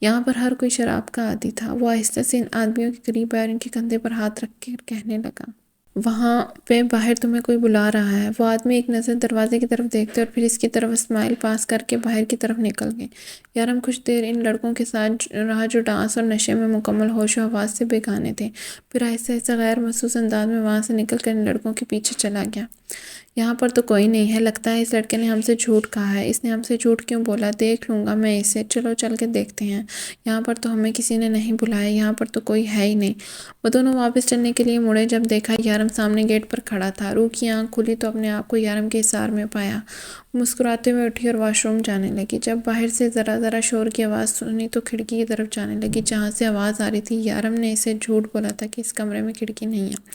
یہاں پر ہر کوئی شراب کا عادی تھا۔ وہ آہستہ سے ان آدمیوں کے قریب آیا اور ان کے کندھے پر ہاتھ رکھ کر کہنے لگا۔ وہاں پہ باہر تمہیں کوئی بلا رہا ہے۔ وہ آدمی ایک نظر دروازے کی طرف دیکھتے اور پھر اس کی طرف اسمائل پاس کر کے باہر کی طرف نکل گئے۔ یارم کچھ دیر ان لڑکوں کے ساتھ رہا جو ڈانس اور نشے میں مکمل ہوش و حواس سے بیگانے تھے، پھر آہستہ آہستہ غیر محسوس انداز میں وہاں سے نکل کر ان لڑکوں کے پیچھے چلا گیا۔ یہاں پر تو کوئی نہیں ہے، لگتا ہے اس لڑکے نے ہم سے جھوٹ کہا ہے۔ اس نے ہم سے جھوٹ کیوں بولا؟ دیکھ لوں گا میں اسے، چلو چل کے دیکھتے ہیں۔ یہاں پر تو ہمیں کسی نے نہیں بلایا، یہاں پر تو کوئی ہے ہی نہیں۔ وہ دونوں واپس چلنے کے لیے مڑے، جب دیکھا یارم سامنے گیٹ پر کھڑا تھا۔ روح کی آنکھ کھلی تو اپنے آپ کو یارم کے حصار میں پایا۔ وہ مسکراتے ہوئے اٹھی اور واش روم جانے لگی۔ جب باہر سے ذرا ذرا شور کی آواز سنی تو کھڑکی کی طرف جانے لگی جہاں سے آواز آ رہی تھی۔ یارم نے اسے جھوٹ بولا تھا کہ اس کمرے میں کھڑکی نہیں ہے۔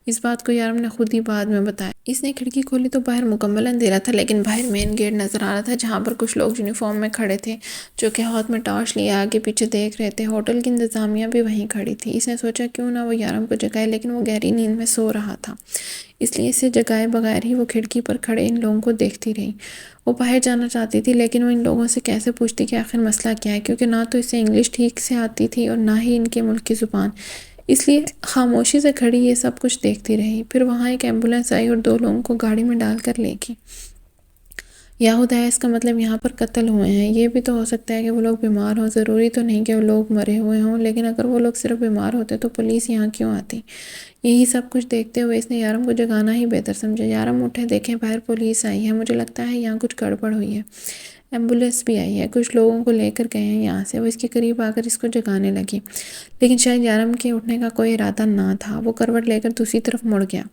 اس بات کو یارم نے خود ہی بعد میں بتایا۔ اس نے کھڑکی کھولی تو باہر مکمل اندھیرا تھا، لیکن باہر مین گیٹ نظر آ رہا تھا جہاں پر کچھ لوگ یونیفارم میں کھڑے تھے جو کہ ہاتھ میں ٹارچ لیے آگے پیچھے دیکھ رہے تھے۔ ہوٹل کی انتظامیہ بھی وہیں کھڑی تھی۔ اس نے سوچا کیوں نہ وہ یارم کو جگائے، لیکن وہ گہری نیند میں سو رہا تھا، اس لیے اسے جگائے بغیر ہی وہ کھڑکی پر کھڑے ان لوگوں کو دیکھتی رہی۔ وہ باہر جانا چاہتی تھی، لیکن وہ ان لوگوں سے کیسے پوچھتی کہ آخر مسئلہ کیا ہے، کیونکہ نہ تو اسے انگلش ٹھیک سے آتی تھی اور نہ ہی ان کے ملک کی زبان۔ اس لیے خاموشی سے کھڑی یہ سب کچھ دیکھتی رہی۔ پھر وہاں ایک ایمبولینس آئی اور 2 لوگوں کو گاڑی میں ڈال کر لے گئی۔ یا خدایا، اس کا مطلب یہاں پر قتل ہوئے ہیں۔ یہ بھی تو ہو سکتا ہے کہ وہ لوگ بیمار ہوں، ضروری تو نہیں کہ وہ لوگ مرے ہوئے ہوں، لیکن اگر وہ لوگ صرف بیمار ہوتے تو پولیس یہاں کیوں آتی؟ یہی سب کچھ دیکھتے ہوئے اس نے یارم کو جگانا ہی بہتر سمجھا۔ یارم اٹھے، دیکھیں باہر پولیس آئی ہے، مجھے لگتا ہے یہاں کچھ گڑبڑ ہوئی ہے۔ ایمبولینس بھی آئی ہے، کچھ لوگوں کو لے کر گئے ہیں یہاں سے۔ وہ اس کے قریب آ کر اس کو جگانے لگی، لیکن شاید یارم کے اٹھنے کا کوئی ارادہ نہ تھا۔ وہ کروٹ لے کر دوسری طرف مڑ گیا۔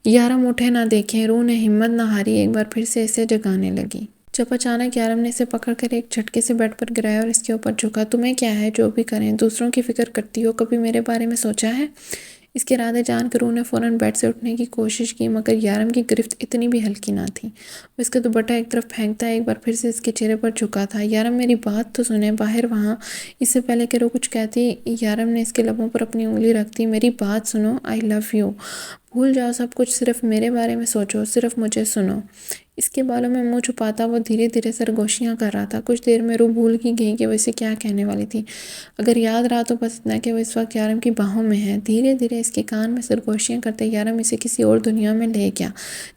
یارم اٹھے نہ، دیکھیں روح نے ہمت نہ ہاری، ایک بار پھر سے اسے جگانے لگی۔ جب اچانک یارم نے اسے پکڑ کر ایک جھٹکے سے بیڈ پر گرایا اور اس کے اوپر جھکا۔ تمہیں کیا ہے؟ جو بھی کریں، دوسروں کی فکر کرتی ہو، کبھی میرے بارے میں سوچا ہے؟ اس کے ارادے جان کر روح نے فوراً بیڈ سے اٹھنے کی کوشش کی، مگر یارم کی گرفت اتنی بھی ہلکی نہ تھی۔ وہ اس کا دوپٹہ ایک طرف پھینکتا ایک بار پھر سے اس کے چہرے پر جھکا تھا۔ یارم میری بات تو سنیں، باہر وہاں۔ اس سے پہلے کہ روح کچھ کہتی، یارم نے اس کے لبوں پر اپنی انگلی رکھ دی۔ میری بات سنو، آئی لو یو۔ بھول جاؤ سب کچھ، صرف میرے بارے میں سوچو، صرف مجھے سنو۔ اس کے بالوں میں منہ چھپاتا وہ دھیرے دھیرے سرگوشیاں کر رہا تھا۔ کچھ دیر میں روح بھول ہی گئی کہ وہ اسے کیا کہنے والی تھی۔ اگر یاد رہا تو بس اتنا کہ وہ اس وقت یارم کی باہوں میں ہے۔ دھیرے دھیرے اس کے کان میں سرگوشیاں کرتے یارم اسے کسی اور دنیا میں لے گیا،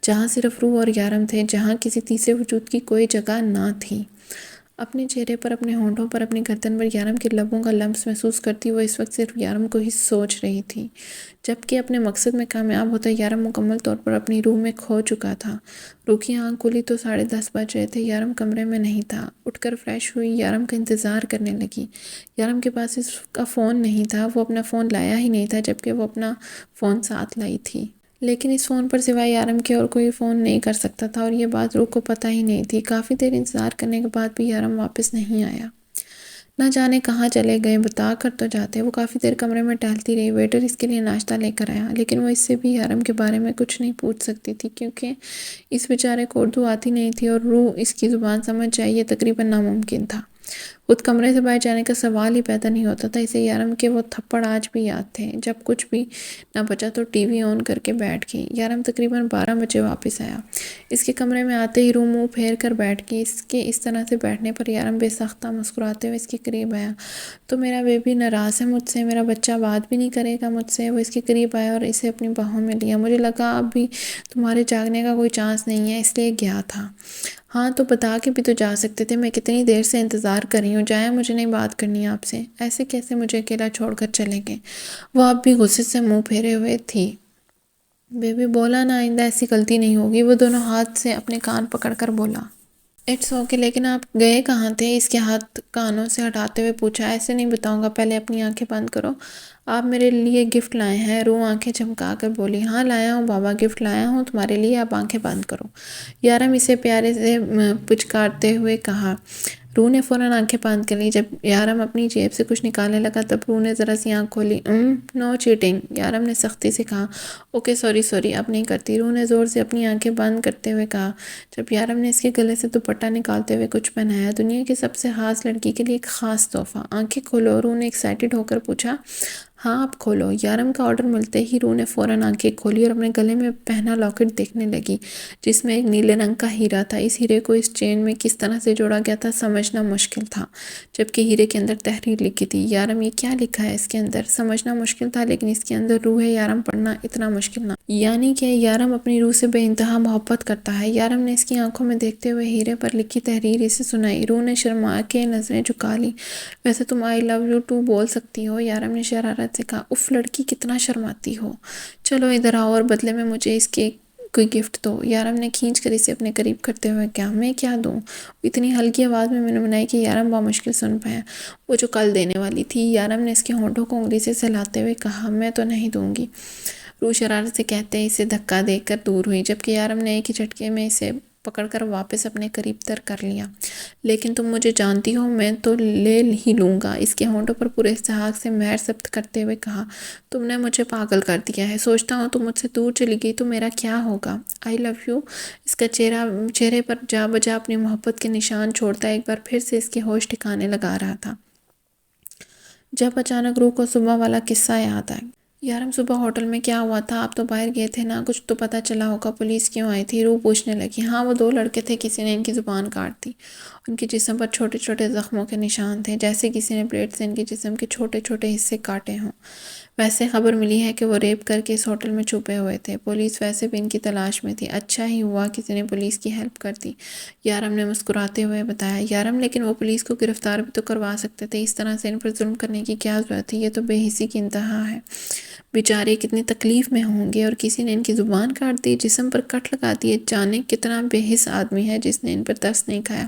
جہاں صرف روح اور یارم تھے، جہاں کسی تیسرے وجود کی کوئی جگہ نہ تھی۔ اپنے چہرے پر، اپنے ہونٹوں پر، اپنی گردن پر یارم کے لبوں کا لمس محسوس کرتی وہ اس وقت صرف یارم کو ہی سوچ رہی تھی۔ جبکہ اپنے مقصد میں کامیاب ہوتا یارم مکمل طور پر اپنی روح میں کھو چکا تھا۔ روح کی آنکھ کھلی تو 10:30 بج رہے تھے۔ یارم کمرے میں نہیں تھا۔ اٹھ کر فریش ہوئی، یارم کا انتظار کرنے لگی۔ یارم کے پاس اس کا فون نہیں تھا، وہ اپنا فون لایا ہی نہیں تھا، جبکہ وہ اپنا فون ساتھ لائی تھی۔ لیکن اس فون پر سوائے یارم کے اور کوئی فون نہیں کر سکتا تھا، اور یہ بات روح کو پتہ ہی نہیں تھی۔ کافی دیر انتظار کرنے کے بعد بھی یارم واپس نہیں آیا۔ نہ جانے کہاں چلے گئے، بتا کر تو جاتے۔ وہ کافی دیر کمرے میں ٹہلتی رہی۔ ویٹر اس کے لیے ناشتہ لے کر آیا، لیکن وہ اس سے بھی یارم کے بارے میں کچھ نہیں پوچھ سکتی تھی، کیونکہ اس بیچارے کو اردو آتی نہیں تھی اور روح اس کی زبان سمجھ جائے یہ تقریباً ناممکن تھا۔ خود کمرے سے باہر جانے کا سوال ہی پیدا نہیں ہوتا تھا۔ اسے یارم کے وہ تھپڑ آج بھی یاد تھے۔ جب کچھ بھی نہ بچا تو ٹی وی آن کر کے بیٹھ گئی۔ یارم تقریباً 12 بجے واپس آیا۔ اس کے کمرے میں آتے ہی روح منہ پھیر کر بیٹھ گئی۔ اس کے اس طرح سے بیٹھنے پر یارم بے ساختہ مسکراتے ہوئے اس کے قریب آیا۔ تو میرا بیبی ناراض ہے مجھ سے؟ میرا بچہ بات بھی نہیں کرے گا مجھ سے؟ وہ اس کے قریب آیا اور اسے اپنی باہوں میں لیا۔ مجھے لگا اب بھی تمہارے جاگنے کا کوئی چانس نہیں ہے، اس لیے گیا تھا۔ ہاں تو بتا کے بھی تو جا سکتے تھے، میں کتنی دیر سے انتظار کر رہی ہوں۔ جائیں، مجھے نہیں بات کرنی آپ سے۔ ایسے کیسے مجھے اکیلا چھوڑ کر چلے گئے؟ وہ اب بھی غصے سے منہ پھیرے ہوئے تھی۔ بیبی بولا نا، آئندہ ایسی غلطی نہیں ہوگی۔ وہ دونوں ہاتھ سے اپنے کان پکڑ کر بولا۔ اٹس اوکے، لیکن آپ گئے کہاں تھے؟ اس کے ہاتھ کانوں سے ہٹاتے ہوئے پوچھا۔ ایسے نہیں بتاؤں گا، پہلے اپنی آنکھیں بند کرو۔ آپ میرے لیے گفٹ لائے ہیں؟ روح آنکھیں چمکا کر بولی۔ ہاں لایا ہوں بابا، گفٹ لایا ہوں تمہارے لیے، آپ آنکھیں بند کرو، یارم اسے پیارے سے پچکارتے ہوئے کہا۔ روح نے فوراً آنکھیں بند کر لی۔ جب یارم اپنی جیب سے کچھ نکالنے لگا تب روح نے ذرا سی آنکھ کھولی۔ نو چیٹنگ، یارم نے سختی سے کہا۔ اوکے سوری، اب نہیں کرتی، روح نے زور سے اپنی آنکھیں بند کرتے ہوئے کہا۔ جب یارم نے اس کے گلے سے دوپٹہ نکالتے ہوئے کچھ پہنایا، دنیا کی سب سے خاص لڑکی کے لیے ایک خاص تحفہ۔ آنکھیں کھولو، روح نے ایکسائٹڈ ہو کر پوچھا۔ ہاں آپ کھولو۔ یارم کا آرڈر ملتے ہی روح نے فوراً آنکھیں کھولی اور اپنے گلے میں پہنا لاکٹ دیکھنے لگی جس میں ایک نیلے رنگ کا ہیرا تھا۔ اس ہیرے کو اس چین میں کس طرح سے جوڑا گیا تھا سمجھنا مشکل تھا، جبکہ ہیرے کے اندر تحریر لکھی تھی۔ یارم، یہ کیا لکھا ہے اس کے اندر؟ سمجھنا مشکل تھا، لیکن اس کے اندر روح ہے یارم پڑھنا اتنا مشکل نہ۔ یعنی کہ یارم اپنی روح سے بے انتہا محبت کرتا ہے۔ یارم نے اس کی آنکھوں میں دیکھتے ہوئے ہیرے پر لکھی تحریر اسے سنائی۔ روح نے شرما کے نظریں جھکا لی۔ ویسے تم آئی لو یو ٹو بول سکتی ہو، یارم نے شرارت سے کہا۔ اف لڑکی، کتنا شرماتی ہو، چلو ادھر آؤ اور بدلے میں مجھے اس کے کوئی گفٹ دو۔ یارم نے کھینچ کر اسے اپنے قریب کرتے ہوئے کہا۔ میں کیا دوں؟ اتنی ہلکی آواز میں منمنائی کہ یارم بامشکل سن پایا۔ وہ جو کل دینے والی تھی۔ یارم نے اس کے ہونٹوں کو انگلی سے سہلاتے ہوئے کہا۔ میں تو نہیں دوں گی، روح شرارت سے کہتے اسے دھکا دے کر دور ہوئی، جبکہ یارم نے ایک ہی جھٹکے میں اسے پکڑ کر واپس اپنے قریب تر کر لیا۔ لیکن تم مجھے جانتی ہو، میں تو لے ہی لوں گا، اس کے ہونٹوں پر پورے استحقاق سے مہر ثبت کرتے ہوئے کہا۔ تم نے مجھے پاگل کر دیا ہے، سوچتا ہوں تم مجھ سے دور چلی گئی تو میرا کیا ہوگا۔ آئی لو یو، اس کا چہرے پر جا بجا اپنی محبت کے نشان چھوڑتا ایک بار پھر سے اس کے ہوش ٹھکانے لگا رہا تھا، جب اچانک روح کو صبح والا قصہ یاد آیا۔ یارم، صبح ہوٹل میں کیا ہوا تھا؟ آپ تو باہر گئے تھے نا، کچھ تو پتہ چلا ہوگا، پولیس کیوں آئی تھی؟ روح پوچھنے لگی۔ ہاں، وہ 2 لڑکے تھے، کسی نے ان کی زبان کاٹ دی، ان کے جسم پر چھوٹے چھوٹے زخموں کے نشان تھے، جیسے کسی نے بلیڈ سے ان کے جسم کے چھوٹے چھوٹے حصے کاٹے ہوں۔ ویسے خبر ملی ہے کہ وہ ریپ کر کے اس ہوٹل میں چھپے ہوئے تھے، پولیس ویسے بھی ان کی تلاش میں تھی۔ اچھا ہی ہوا کسی نے پولیس کی ہیلپ کر دی، یارم نے مسکراتے ہوئے بتایا۔ یارم، لیکن وہ پولیس کو گرفتار بھی تو کروا سکتے تھے، اس طرح سے ان پر ظلم کرنے کی کیا ضرورت تھی؟ یہ تو بے حسی کی انتہا ہے، بیچارے کتنی تکلیف میں ہوں گے۔ اور کسی نے ان کی زبان کاٹ دی، جسم پر کٹ لگا دیے، جانے کتنا بے حس آدمی ہے جس نے ان پر ترس نہیں کھایا۔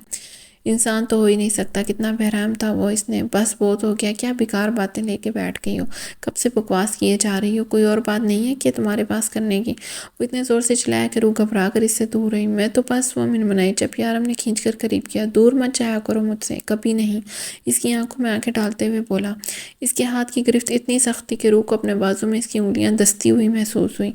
انسان تو ہو ہی نہیں سکتا، کتنا بہرحم تھا وہ۔ اس نے بس بہت ہو گیا، کیا بیکار باتیں لے کے بیٹھ گئی ہو، کب سے بکواس کیے جا رہی ہو، کوئی اور بات نہیں ہے کہ تمہارے پاس کرنے کی؟ وہ اتنے زور سے چلایا کہ روح گھبرا کر اس سے دور رہی۔ میں تو بس، وہ منمنائی، جب یارم نے کھینچ کر قریب کیا۔ دور مت جایا کرو مجھ سے، کبھی نہیں، اس کی آنکھوں میں آنکھیں ڈالتے ہوئے بولا۔ اس کے ہاتھ کی گرفت اتنی سخت تھی کہ روح کو اپنے بازو میں اس کی انگلیاں دستی ہوئی محسوس ہوئی۔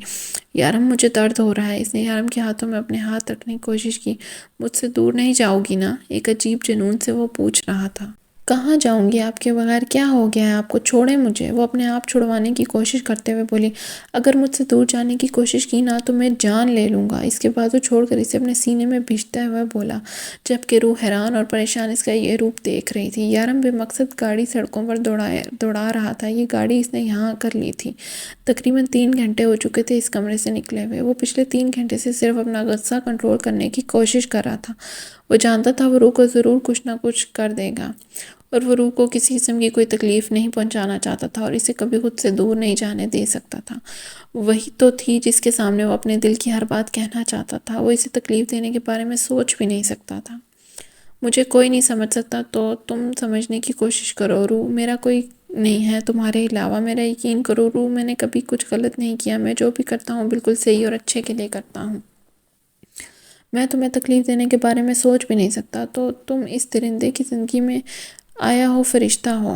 یارم، مجھے درد ہو رہا ہے۔ اس نے یارم کے ہاتھوں میں اپنے ہاتھ رکھنے کی کوشش کی۔ مجھ سے دور نہیں جاؤ گی نا؟ ایک عجیب جنون سے وہ پوچھ رہا تھا۔ کہاں جاؤں گی آپ کے بغیر؟ کیا ہو گیا ہے آپ کو؟ چھوڑیں مجھے، وہ اپنے آپ چھڑوانے کی کوشش کرتے ہوئے بولی۔ اگر مجھ سے دور جانے کی کوشش کی نا تو میں جان لے لوں گا۔ اس کے بازو چھوڑ کر اسے اپنے سینے میں بھیجتے ہوئے بولا، جبکہ روح حیران اور پریشان اس کا یہ روپ دیکھ رہی تھی۔ یارم بے مقصد گاڑی سڑکوں پر دوڑا رہا تھا، یہ گاڑی اس نے یہاں کر لی تھی۔ تقریباً 3 گھنٹے ہو چکے تھے اس کمرے سے نکلے ہوئے۔ وہ پچھلے 3 گھنٹے سے صرف اپنا غصہ کنٹرول کرنے کی کوشش کر رہا تھا۔ وہ جانتا تھا وہ روح کو ضرور کچھ نہ کچھ کر دے گا، اور وہ روح کو کسی قسم کی کوئی تکلیف نہیں پہنچانا چاہتا تھا اور اسے کبھی خود سے دور نہیں جانے دے سکتا تھا۔ وہی تو تھی جس کے سامنے وہ اپنے دل کی ہر بات کہنا چاہتا تھا۔ وہ اسے تکلیف دینے کے بارے میں سوچ بھی نہیں سکتا تھا۔ مجھے کوئی نہیں سمجھ سکتا تو تم سمجھنے کی کوشش کرو روح، میرا کوئی نہیں ہے تمہارے علاوہ، میرا یقین کرو روح، میں نے کبھی کچھ غلط نہیں کیا، میں جو بھی کرتا ہوں بالکل صحیح اور اچھے کے لیے کرتا ہوں۔ میں تمہیں تکلیف دینے کے بارے میں سوچ بھی نہیں سکتا تو تم اس درندے کی زندگی میں آیا ہو، فرشتہ ہو۔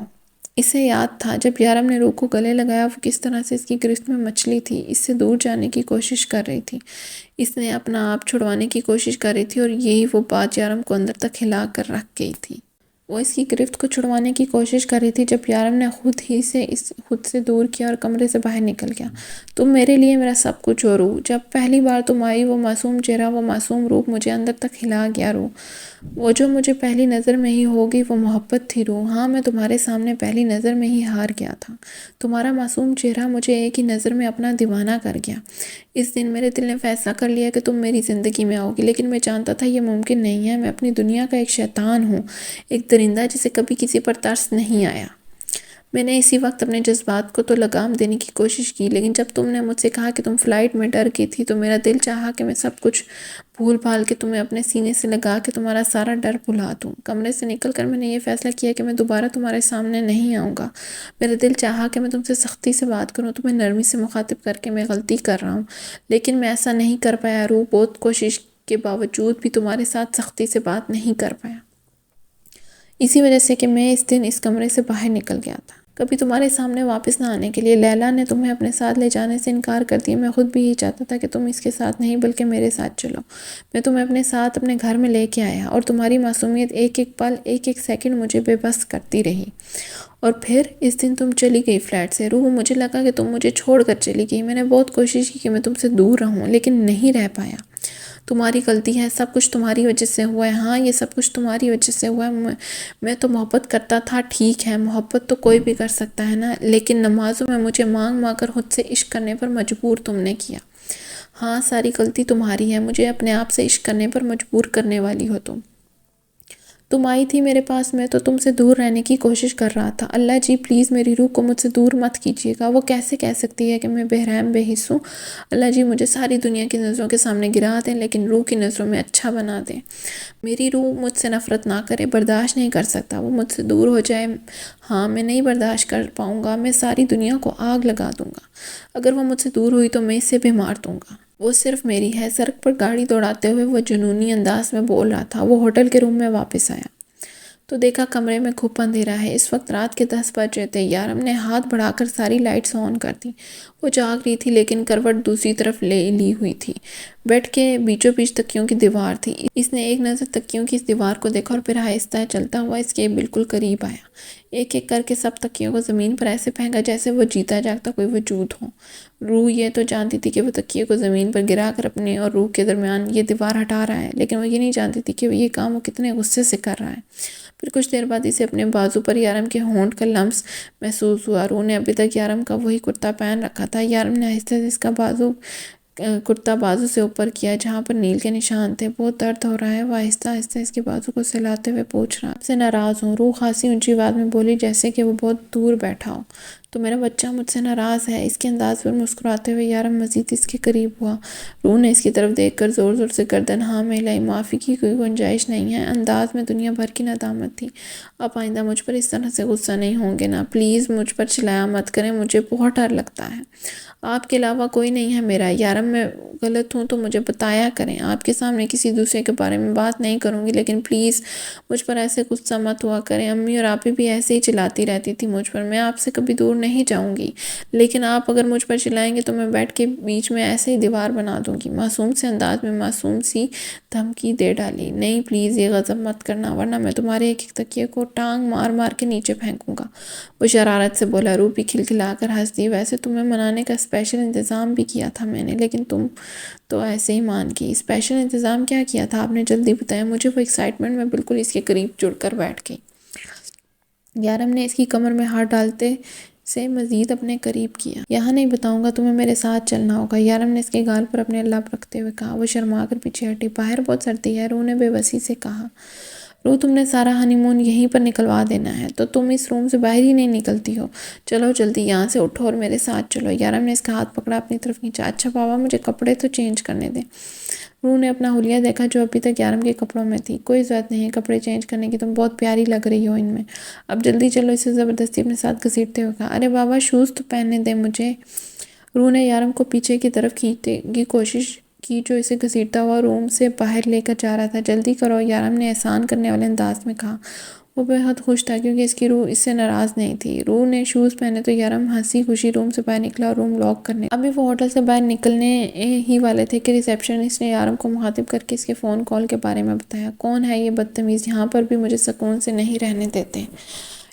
اسے یاد تھا جب یارم نے روح کو گلے لگایا وہ کس طرح سے اس کی گرفت میں مچلی تھی، اس سے دور جانے کی کوشش کر رہی تھی، اس نے اپنا آپ چھڑوانے کی کوشش کر رہی تھی، اور یہی وہ بات یارم کو اندر تک ہلا کر رکھ گئی تھی۔ وہ اس کی گرفت کو چھڑوانے کی کوشش کر رہی تھی جب یارم نے خود سے دور کیا اور کمرے سے باہر نکل گیا۔ تم میرے لیے میرا سب کچھ ہو روح، جب پہلی بار تم آئی وہ معصوم چہرہ، وہ معصوم روپ مجھے اندر تک ہلا گیا روح۔ وہ جو مجھے پہلی نظر میں ہی ہو گئی وہ محبت تھی روح۔ ہاں، میں تمہارے سامنے پہلی نظر میں ہی ہار گیا تھا، تمہارا معصوم چہرہ مجھے ایک ہی نظر میں اپنا دیوانہ کر گیا۔ اس دن میرے دل نے فیصلہ کر لیا کہ تم میری زندگی میں آؤ گی، لیکن میں جانتا تھا یہ ممکن نہیں ہے۔ میں اپنی دنیا کا ایک شیطان ہوں، ایک درندہ جسے کبھی کسی پر ترس نہیں آیا۔ میں نے اسی وقت اپنے جذبات کو تو لگام دینے کی کوشش کی، لیکن جب تم نے مجھ سے کہا کہ تم فلائٹ میں ڈر گئی تھی تو میرا دل چاہا کہ میں سب کچھ بھول بھال کے تمہیں اپنے سینے سے لگا کے تمہارا سارا ڈر بھلا دوں۔ کمرے سے نکل کر میں نے یہ فیصلہ کیا کہ میں دوبارہ تمہارے سامنے نہیں آؤں گا۔ میرا دل چاہا کہ میں تم سے سختی سے بات کروں، تمہیں نرمی سے مخاطب کر کے میں غلطی کر رہا ہوں، لیکن میں ایسا نہیں کر پایا روح، بہت کوشش کے باوجود بھی تمہارے ساتھ سختی سے بات نہیں کر پایا، اسی وجہ سے کہ میں اس دن اس کمرے سے باہر نکل گیا تھا کبھی تمہارے سامنے واپس نہ آنے کے لیے۔ لیلا نے تمہیں اپنے ساتھ لے جانے سے انکار کر دیا، میں خود بھی یہی چاہتا تھا کہ تم اس کے ساتھ نہیں بلکہ میرے ساتھ چلو۔ میں تمہیں اپنے ساتھ اپنے گھر میں لے کے آیا، اور تمہاری معصومیت ایک ایک پل، ایک ایک سیکنڈ مجھے بے بس کرتی رہی، اور پھر اس دن تم چلی گئی فلیٹ سے۔ روح مجھے لگا کہ تم مجھے چھوڑ کر چلی گئی۔ میں نے بہت کوشش کی کہ میں تم سے دور رہوں لیکن نہیں رہ پایا۔ تمہاری غلطی ہے، سب کچھ تمہاری وجہ سے ہوا ہے۔ ہاں یہ سب کچھ تمہاری وجہ سے ہوا ہے۔ میں تو محبت کرتا تھا، ٹھیک ہے محبت تو کوئی بھی کر سکتا ہے نا، لیکن نمازوں میں مجھے مانگ مانگ کر خود سے عشق کرنے پر مجبور تم نے کیا۔ ہاں ساری غلطی تمہاری ہے، مجھے اپنے آپ سے عشق کرنے پر مجبور کرنے والی ہو تم آئی تھی میرے پاس، میں تو تم سے دور رہنے کی کوشش کر رہا تھا۔ اللہ جی پلیز میری روح کو مجھ سے دور مت کیجیے گا۔ وہ کیسے کہہ سکتی ہے کہ میں بے رحم بے حس ہوں؟ اللہ جی مجھے ساری دنیا کی نظروں کے سامنے گرا دیں لیکن روح کی نظروں میں اچھا بنا دیں۔ میری روح مجھ سے نفرت نہ کرے، برداشت نہیں کر سکتا وہ مجھ سے دور ہو جائے۔ ہاں میں نہیں برداشت کر پاؤں گا، میں ساری دنیا کو آگ لگا دوں گا۔ اگر وہ مجھ سے دور ہوئی تو میں اسے بھی مار دوں گا۔ وہ صرف میری ہے۔ سڑک پر گاڑی دوڑاتے ہوئے وہ جنونی انداز میں بول رہا تھا۔ وہ ہوٹل کے روم میں واپس آیا تو دیکھا کمرے میں گھپ اندھیرا ہے۔ اس وقت رات کے 10 بج رہے تھے۔ یارم نے ہاتھ بڑھا کر ساری لائٹس آن کر دی۔ وہ جاگ رہی تھی لیکن کروٹ دوسری طرف لے لی ہوئی تھی۔ بیڈ کے بیچوں بیچ تکیوں کی دیوار تھی۔ اس نے ایک نظر تکیوں کی اس دیوار کو دیکھا اور پھر آہستہ چلتا ہوا اس کے بالکل قریب آیا۔ ایک ایک کر کے سب تکیوں کو زمین پر ایسے پھینکا جیسے وہ جیتا جاگتا کوئی وجود ہو۔ روح یہ تو جانتی تھی کہ وہ تکیے کو زمین پر گرا کر اپنے اور روح کے درمیان یہ دیوار ہٹا رہا ہے، لیکن وہ یہ نہیں جانتی تھی کہ یہ کام وہ کتنے غصے سے کر رہا ہے۔ پھر کچھ دیر بعد اسے اپنے بازو پر یارم کے ہونٹ کا لمس محسوس ہوا۔ روح نے ابھی تک یارم کا وہی کرتا پہن رکھا تھا۔ یارم نے آہستہ سے اس کا کرتا بازو سے اوپر کیا جہاں پر نیل کے نشان تھے۔ بہت درد ہو رہا ہے، وہ آہستہ آہستہ اس کے بازو کو سہلاتے ہوئے پوچھ رہا۔ آپ سے ناراض ہوں، روح خاصی اونچی آواز میں بولی جیسے کہ وہ بہت دور بیٹھا ہو۔ تو میرا بچہ مجھ سے ناراض ہے؟ اس کے انداز پر مسکراتے ہوئے یارم مزید اس کے قریب ہوا۔ روح نے اس کی طرف دیکھ کر زور زور سے گردن ہاں میں ہلائی۔ معافی کی کوئی گنجائش نہیں ہے، انداز میں دنیا بھر کی ندامت تھی۔ آپ آئندہ مجھ پر اس طرح سے غصہ نہیں ہوں گے نا؟ پلیز مجھ پر چلایا مت کریں، مجھے بہت ڈر لگتا ہے۔ آپ کے علاوہ کوئی نہیں ہے میرا۔ یارم میں غلط ہوں تو مجھے بتایا کریں، آپ کے سامنے کسی دوسرے کے بارے میں بات نہیں کروں گی، لیکن پلیز مجھ پر ایسے غصہ مت ہوا کریں۔ امی اور آپی بھی ایسے ہی چلاتی رہتی تھی مجھ پر۔ میں آپ سے کبھی دور نہیں جاؤں گی، لیکن آپ اگر مجھ پر چلائیں گے تو میں بیڈ کے بیچ میں ایسے ہی دیوار بنا دوں گی۔ معصوم سے انداز میں معصوم سی دھمکی دے ڈالی۔ نہیں پلیز یہ غضب مت کرنا ورنہ میں تمہارے ایک ایک تکیے کو ٹانگ مار مار کے نیچے پھینکوں گا، وہ شرارت سے بولا۔ روح بھی کھلکھلا کر ہنس دی۔ ویسے تمہیں منانے کا اسپیشل انتظام بھی کیا تھا میں نے، لیکن تم تو ایسے ہی مان گئی۔ اسپیشل انتظام کیا کیا تھا آپ نے؟ جلدی بتائیں مجھے۔ وہ ایکسائٹمنٹ میں بالکل اس کے قریب جڑ کر بیٹھ گئی۔ یارم نے اس کی کمر میں ہاتھ ڈالتے سے مزید اپنے قریب کیا۔ یہاں نہیں بتاؤں گا، تمہیں میرے ساتھ چلنا ہوگا، یارم نے اس کے گال پر اپنے لب رکھتے ہوئے کہا۔ وہ شرما کر پیچھے ہٹی۔ باہر بہت سردی ہے، روح نے بے بسی سے کہا۔ روح تم نے سارا ہنی مون یہیں پر نکلوا دینا ہے تو تم اس روم سے باہر ہی نہیں نکلتی ہو۔ چلو جلدی یہاں سے اٹھو اور میرے ساتھ چلو۔ یارم نے اس کا ہاتھ پکڑا اپنی طرف کھینچا۔ اچھا بابا مجھے کپڑے تو چینج کرنے دیں۔ روح نے اپنا حلیہ دیکھا جو ابھی تک یارم کے کپڑوں میں تھی۔ کوئی ضرورت نہیں کپڑے چینج کرنے کی، تم بہت پیاری لگ رہی ہو ان میں۔ اب جلدی چلو، اسے زبردستی اپنے ساتھ گھسیٹتے ہوئے کہا۔ ارے بابا شوز تو پہننے دیں مجھے۔ روح نے یارم کو پیچھے کی طرف کھینچنے کی کوشش کی جو اسے گھسیٹتا ہوا روم سے باہر لے کر جا رہا تھا۔ جلدی کرو، یارم نے احسان کرنے والے انداز میں کہا۔ وہ بے حد خوش تھا کیونکہ اس کی روح اس سے ناراض نہیں تھی۔ روح نے شوز پہنے تو یارم ہنسی خوشی روم سے باہر نکلا اور روم لاک کرنے۔ ابھی وہ ہوٹل سے باہر نکلنے ہی والے تھے کہ ریسیپشنسٹ نے یارم کو مخاطب کر کے اس کے فون کال کے بارے میں بتایا۔ کون ہے یہ بدتمیز، یہاں پر بھی مجھے سکون سے نہیں رہنے دیتے۔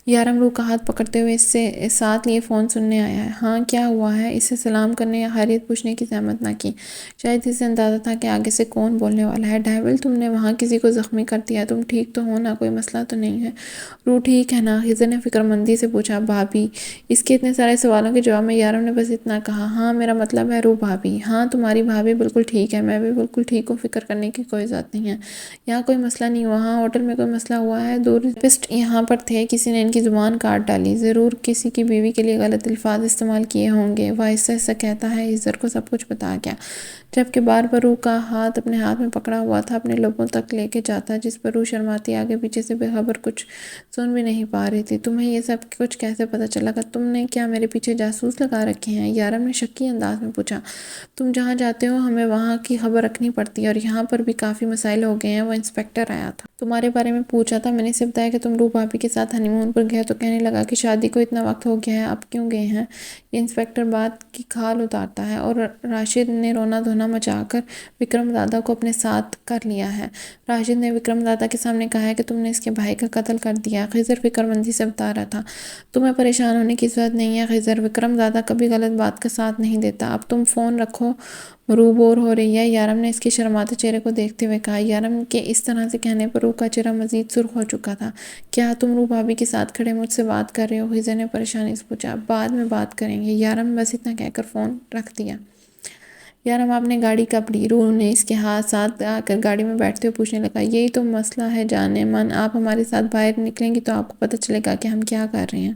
یارم روح کا ہاتھ پکڑتے ہوئے اس سے ساتھ لیے فون سننے آیا ہے۔ ہاں کیا ہوا ہے؟ اسے سلام کرنے یا خیریت پوچھنے کی زحمت نہ کی۔ شاید اسے اندازہ تھا کہ آگے سے کون بولنے والا ہے۔ ڈیول تم نے وہاں کسی کو زخمی کر دیا، تم ٹھیک تو ہو نا؟ کوئی مسئلہ تو نہیں ہے؟ روح ٹھیک ہے نا؟ خضر نے فکر مندی سے پوچھا۔ بھابی؟ اس کے اتنے سارے سوالوں کے جواب میں یارم نے بس اتنا کہا۔ ہاں میرا مطلب ہے روح بھابی۔ ہاں تمہاری بھابی بالکل ٹھیک ہے، میں بھی بالکل ٹھیک ہوں، فکر کرنے کی کوئی ضرورت نہیں ہے۔ یہاں کوئی مسئلہ نہیں ہوا؟ ہاں ہوٹل میں کوئی مسئلہ ہوا ہے؟ دو ریسیپشنسٹ یہاں پر تھے، کسی نے ان کی زبان کاٹ ڈالی، ضرور کسی کی بیوی کے لیے غلط الفاظ استعمال کیے ہوں گے۔ وہ آہستہ آہستہ کہتا ہے عزر کو سب کچھ بتا گیا، جبکہ بار بار روح کا ہاتھ اپنے ہاتھ میں پکڑا ہوا تھا اپنے لبوں تک لے کے جاتا، جس پر روح شرماتی آگے پیچھے سے بے خبر کچھ سن بھی نہیں پا رہی تھی۔ تمہیں یہ سب کچھ کیسے پتہ چلا؟ تم نے کیا میرے پیچھے جاسوس لگا رکھے ہیں؟ یارم نے شکی انداز میں پوچھا۔ تم جہاں جاتے ہو ہمیں وہاں کی خبر رکھنی پڑتی ہے، اور یہاں پر بھی کافی مسائل ہو گئے ہیں۔ وہ انسپیکٹر آیا تھا، تمہارے بارے میں پوچھا تھا، میں نے اسے بتایا کہ تم روح بھابی کے ساتھ ہنی مون پر گیا تو کہنے لگا کہ شادی کو اتنا وقت ہو گیا ہے، اب کیوں گئے ہیں؟ یہ انسپیکٹر بات کی کھال اتارتا ہے اور راشد نے رونا دھونا مچا کر وکرم دادا کو اپنے ساتھ کر لیا ہے۔ راشد نے وکرم دادا کے سامنے کہا ہے کہ تم نے اس کے بھائی کا قتل کر دیا۔ خضر فکر مندی سے بتا رہا تھا، تمہیں پریشان ہونے کی ضرورت نہیں ہے خضر، وکرم دادا کبھی غلط بات کا ساتھ نہیں دیتا، اب تم فون رکھو، روح بور ہو رہی ہے۔ یارم نے اس کے شرماتے چہرے کو دیکھتے ہوئے کہا۔ یارم کے اس طرح سے کہنے پر روح کا چہرہ مزید سرخ ہو چکا تھا۔ کیا تم روح بھابی کے ساتھ کھڑے مجھ سے بات کر رہے ہو؟ خضر نے پریشانی سے پوچھا۔ بعد میں بات کریں گے یارم، بس اتنا کہہ کر فون رکھ دیا۔ یارم آپ نے گاڑی کب لی؟ روح نے اس کے ساتھ آ کر گاڑی میں بیٹھتے ہوئے پوچھنے لگا۔ یہی تو مسئلہ ہے جانے من، آپ ہمارے ساتھ باہر نکلیں گی تو آپ کو پتہ چلے گا کہ ہم کیا کر رہے ہیں۔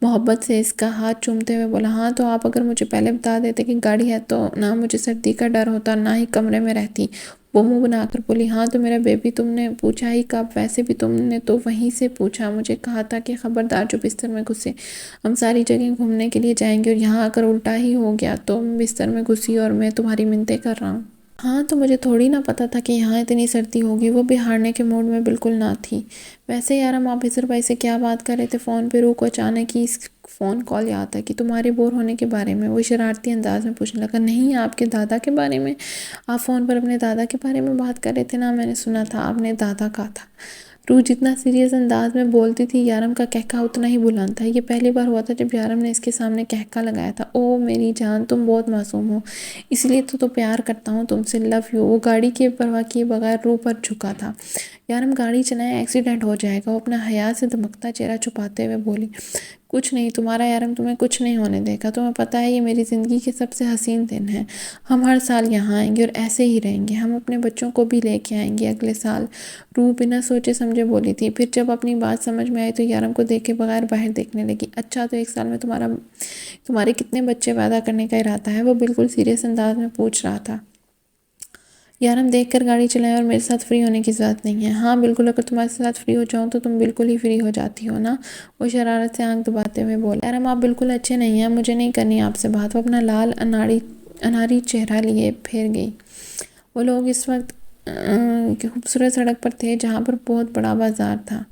محبت سے اس کا ہاتھ چومتے ہوئے بولا۔ ہاں تو آپ اگر مجھے پہلے بتا دیتے کہ گاڑی ہے تو نہ مجھے سردی کا ڈر ہوتا نہ ہی کمرے میں رہتی۔ وہ منہ بنا کر بولی۔ ہاں تو میرا بیبی، تم نے پوچھا ہی کب؟ ویسے بھی تم نے تو وہیں سے پوچھا، مجھے کہا تھا کہ خبردار جو بستر میں گھسے، ہم ساری جگہ گھومنے کے لیے جائیں گے، اور یہاں اگر الٹا ہی ہو گیا تو بستر میں گھسی اور میں تمہاری منتیں کر رہا ہوں۔ ہاں تو مجھے تھوڑی نہ پتا تھا کہ یہاں اتنی سردی ہوگی۔ وہ بھی ہارنے کے موڈ میں بالکل نہ تھی۔ ویسے یارم آپ خضر بھائی سے کیا بات کر رہے تھے فون پہ؟ روح کو اچانک ہی اس فون کال یاد ہے کہ تمہارے بور ہونے کے بارے میں۔ وہ شرارتی انداز میں پوچھنے لگا۔ نہیں، آپ کے دادا کے بارے میں؟ آپ فون پر اپنے دادا کے بارے میں بات کر رہے تھے نا؟ میں نے سنا تھا آپ نے دادا کہا تھا۔ روح جتنا سیریس انداز میں بولتی تھی یارم کا کہکا اتنا ہی بلند تھا۔ یہ پہلی بار ہوا تھا جب یارم نے اس کے سامنے کہکا لگایا تھا۔ او میری جان، تم بہت معصوم ہو، اس لیے تو پیار کرتا ہوں تم سے، لو یو۔ وہ گاڑی کی پرواہ کیے بغیر روح پر جھکا تھا۔ یارم گاڑی چلائیں، ایکسیڈنٹ ہو جائے گا۔ وہ اپنا حیا سے دمکتا چہرہ چھپاتے ہوئے بولی۔ کچھ نہیں تمہارا یارم، تمہیں کچھ نہیں ہونے دے گا، تمہیں پتہ ہے یہ میری زندگی کے سب سے حسین دن ہیں۔ ہم ہر سال یہاں آئیں گے اور ایسے ہی رہیں گے، ہم اپنے بچوں کو بھی لے کے آئیں گے اگلے سال۔ روح بنا سوچے سمجھے بولی تھی۔ پھر جب اپنی بات سمجھ میں آئی تو یارم کو دیکھے بغیر باہر دیکھنے لگی۔ اچھا تو ایک سال میں تمہارے کتنے بچے پیدا کرنے کا ارادہ ہے؟ وہ بالکل سیریس انداز میں پوچھ رہا تھا۔ یارم دیکھ کر گاڑی چلائیں، اور میرے ساتھ فری ہونے کی ضرورت نہیں ہے۔ ہاں بالکل، اگر تمہارے ساتھ فری ہو جاؤں تو تم بالکل ہی فری ہو جاتی ہو نا؟ وہ شرارت سے آنکھ دباتے ہوئے بولا۔ یارم آپ بالکل اچھے نہیں ہیں، مجھے نہیں کرنی آپ سے بات۔ وہ اپنا لال اناری چہرہ لیے پھیر گئی۔ وہ لوگ اس وقت خوبصورت سڑک پر تھے جہاں پر بہت بڑا بازار تھا۔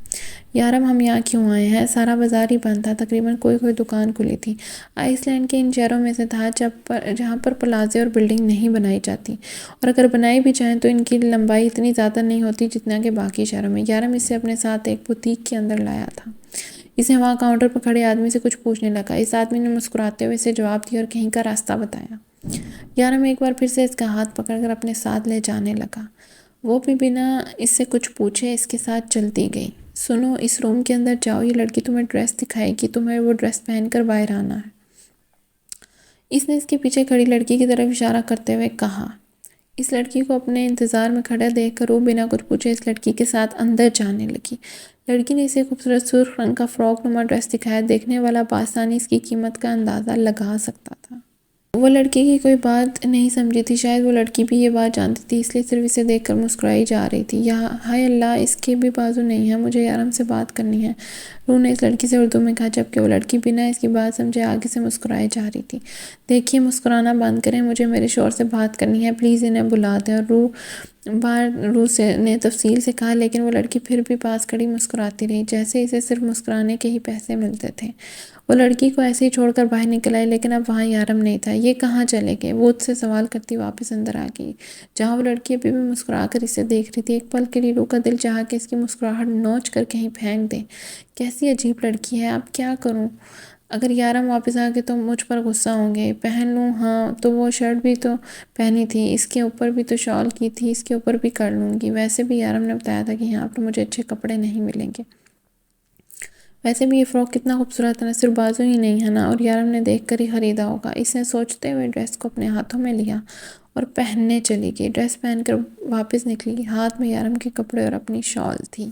یارم ہم یہاں کیوں آئے ہیں؟ سارا بازار ہی بند تھا، تقریباً کوئی دکان کھلی تھی۔ آئس لینڈ کے ان شہروں میں سے تھا جہاں پر پلازے اور بلڈنگ نہیں بنائی جاتی، اور اگر بنائی بھی جائیں تو ان کی لمبائی اتنی زیادہ نہیں ہوتی جتنا کہ باقی شہروں میں۔ یارم اسے اپنے ساتھ ایک بوتیک کے اندر لایا تھا۔ اسے وہاں کاؤنٹر پر کھڑے آدمی سے کچھ پوچھنے لگا۔ اس آدمی نے مسکراتے ہوئے اسے جواب دیا اور کہیں کا راستہ بتایا۔ یارم ایک بار پھر سے اس کا ہاتھ پکڑ کر اپنے ساتھ لے جانے لگا۔ وہ بھی بنا اس سے کچھ پوچھے اس کے ساتھ چلتی گئی۔ سنو، اس روم کے اندر جاؤ، یہ لڑکی تمہیں ڈریس دکھائے گی، تمہیں وہ ڈریس پہن کر باہر آنا ہے۔ اس نے اس کے پیچھے کھڑی لڑکی کی طرف اشارہ کرتے ہوئے کہا۔ اس لڑکی کو اپنے انتظار میں کھڑا دیکھ کر وہ بنا کچھ پوچھے اس لڑکی کے ساتھ اندر جانے لگی۔ لڑکی نے اسے خوبصورت سرخ رنگ کا فراک نما ڈریس دکھایا۔ دیکھنے والا بآسانی اس کی قیمت کا اندازہ لگا سکتا تھا۔ وہ لڑکی کی کوئی بات نہیں سمجھی تھی، شاید وہ لڑکی بھی یہ بات جانتی تھی، اس لیے صرف اسے دیکھ کر مسکرائی جا رہی تھی۔ ہائے اللہ، اس کے بھی بازو نہیں ہیں، مجھے یارم سے بات کرنی ہے، روح نے اس لڑکی سے اردو میں کہا، جبکہ وہ لڑکی بنا اس کی بات سمجھے آگے سے مسکرائے جا رہی تھی۔ دیکھیے، مسکرانا بند کریں، مجھے میرے شوہر سے بات کرنی ہے، پلیز انہیں بلا دیں۔ اور روح نے تفصیل سے کہا، لیکن وہ لڑکی پھر بھی پاس کھڑی مسکراتی رہی، جیسے اسے صرف مسکرانے کے ہی پیسے ملتے تھے۔ وہ لڑکی کو ایسے ہی چھوڑ کر باہر نکل آئی، لیکن اب وہاں یارم نہیں تھا۔ یہ کہاں چلے گئے؟ وہ اس سے سوال کرتی واپس اندر آ گئی، جہاں وہ لڑکی ابھی بھی مسکرا کر اسے دیکھ رہی تھی۔ ایک پل کے لیے روح کا دل چاہا کہ اس کی مسکراہٹ نوچ کر کہیں پھینک دے۔ کیسی عجیب لڑکی ہے، اب کیا کروں؟ اگر یارم واپس آ گئے تو مجھ پر غصہ ہوں گے۔ پہن لوں؟ ہاں تو وہ شرٹ بھی تو پہنی تھی، اس کے اوپر بھی تو شال کی تھی، اس کے اوپر بھی کر لوں گی۔ ویسے بھی یارم نے بتایا تھا کہ یہاں پر مجھے اچھے کپڑے نہیں ملیں گے۔ ویسے بھی یہ فراک کتنا خوبصورت ہے نا، صرف بازو ہی نہیں ہے نا، اور یارم نے دیکھ کر ہی خریدا ہوگا۔ اس نے سوچتے ہوئے ڈریس کو اپنے ہاتھوں میں لیا اور پہننے چلی گئی۔ ڈریس پہن کر واپس نکلی، ہاتھ میں یارم کے کپڑے اور اپنی شال تھی۔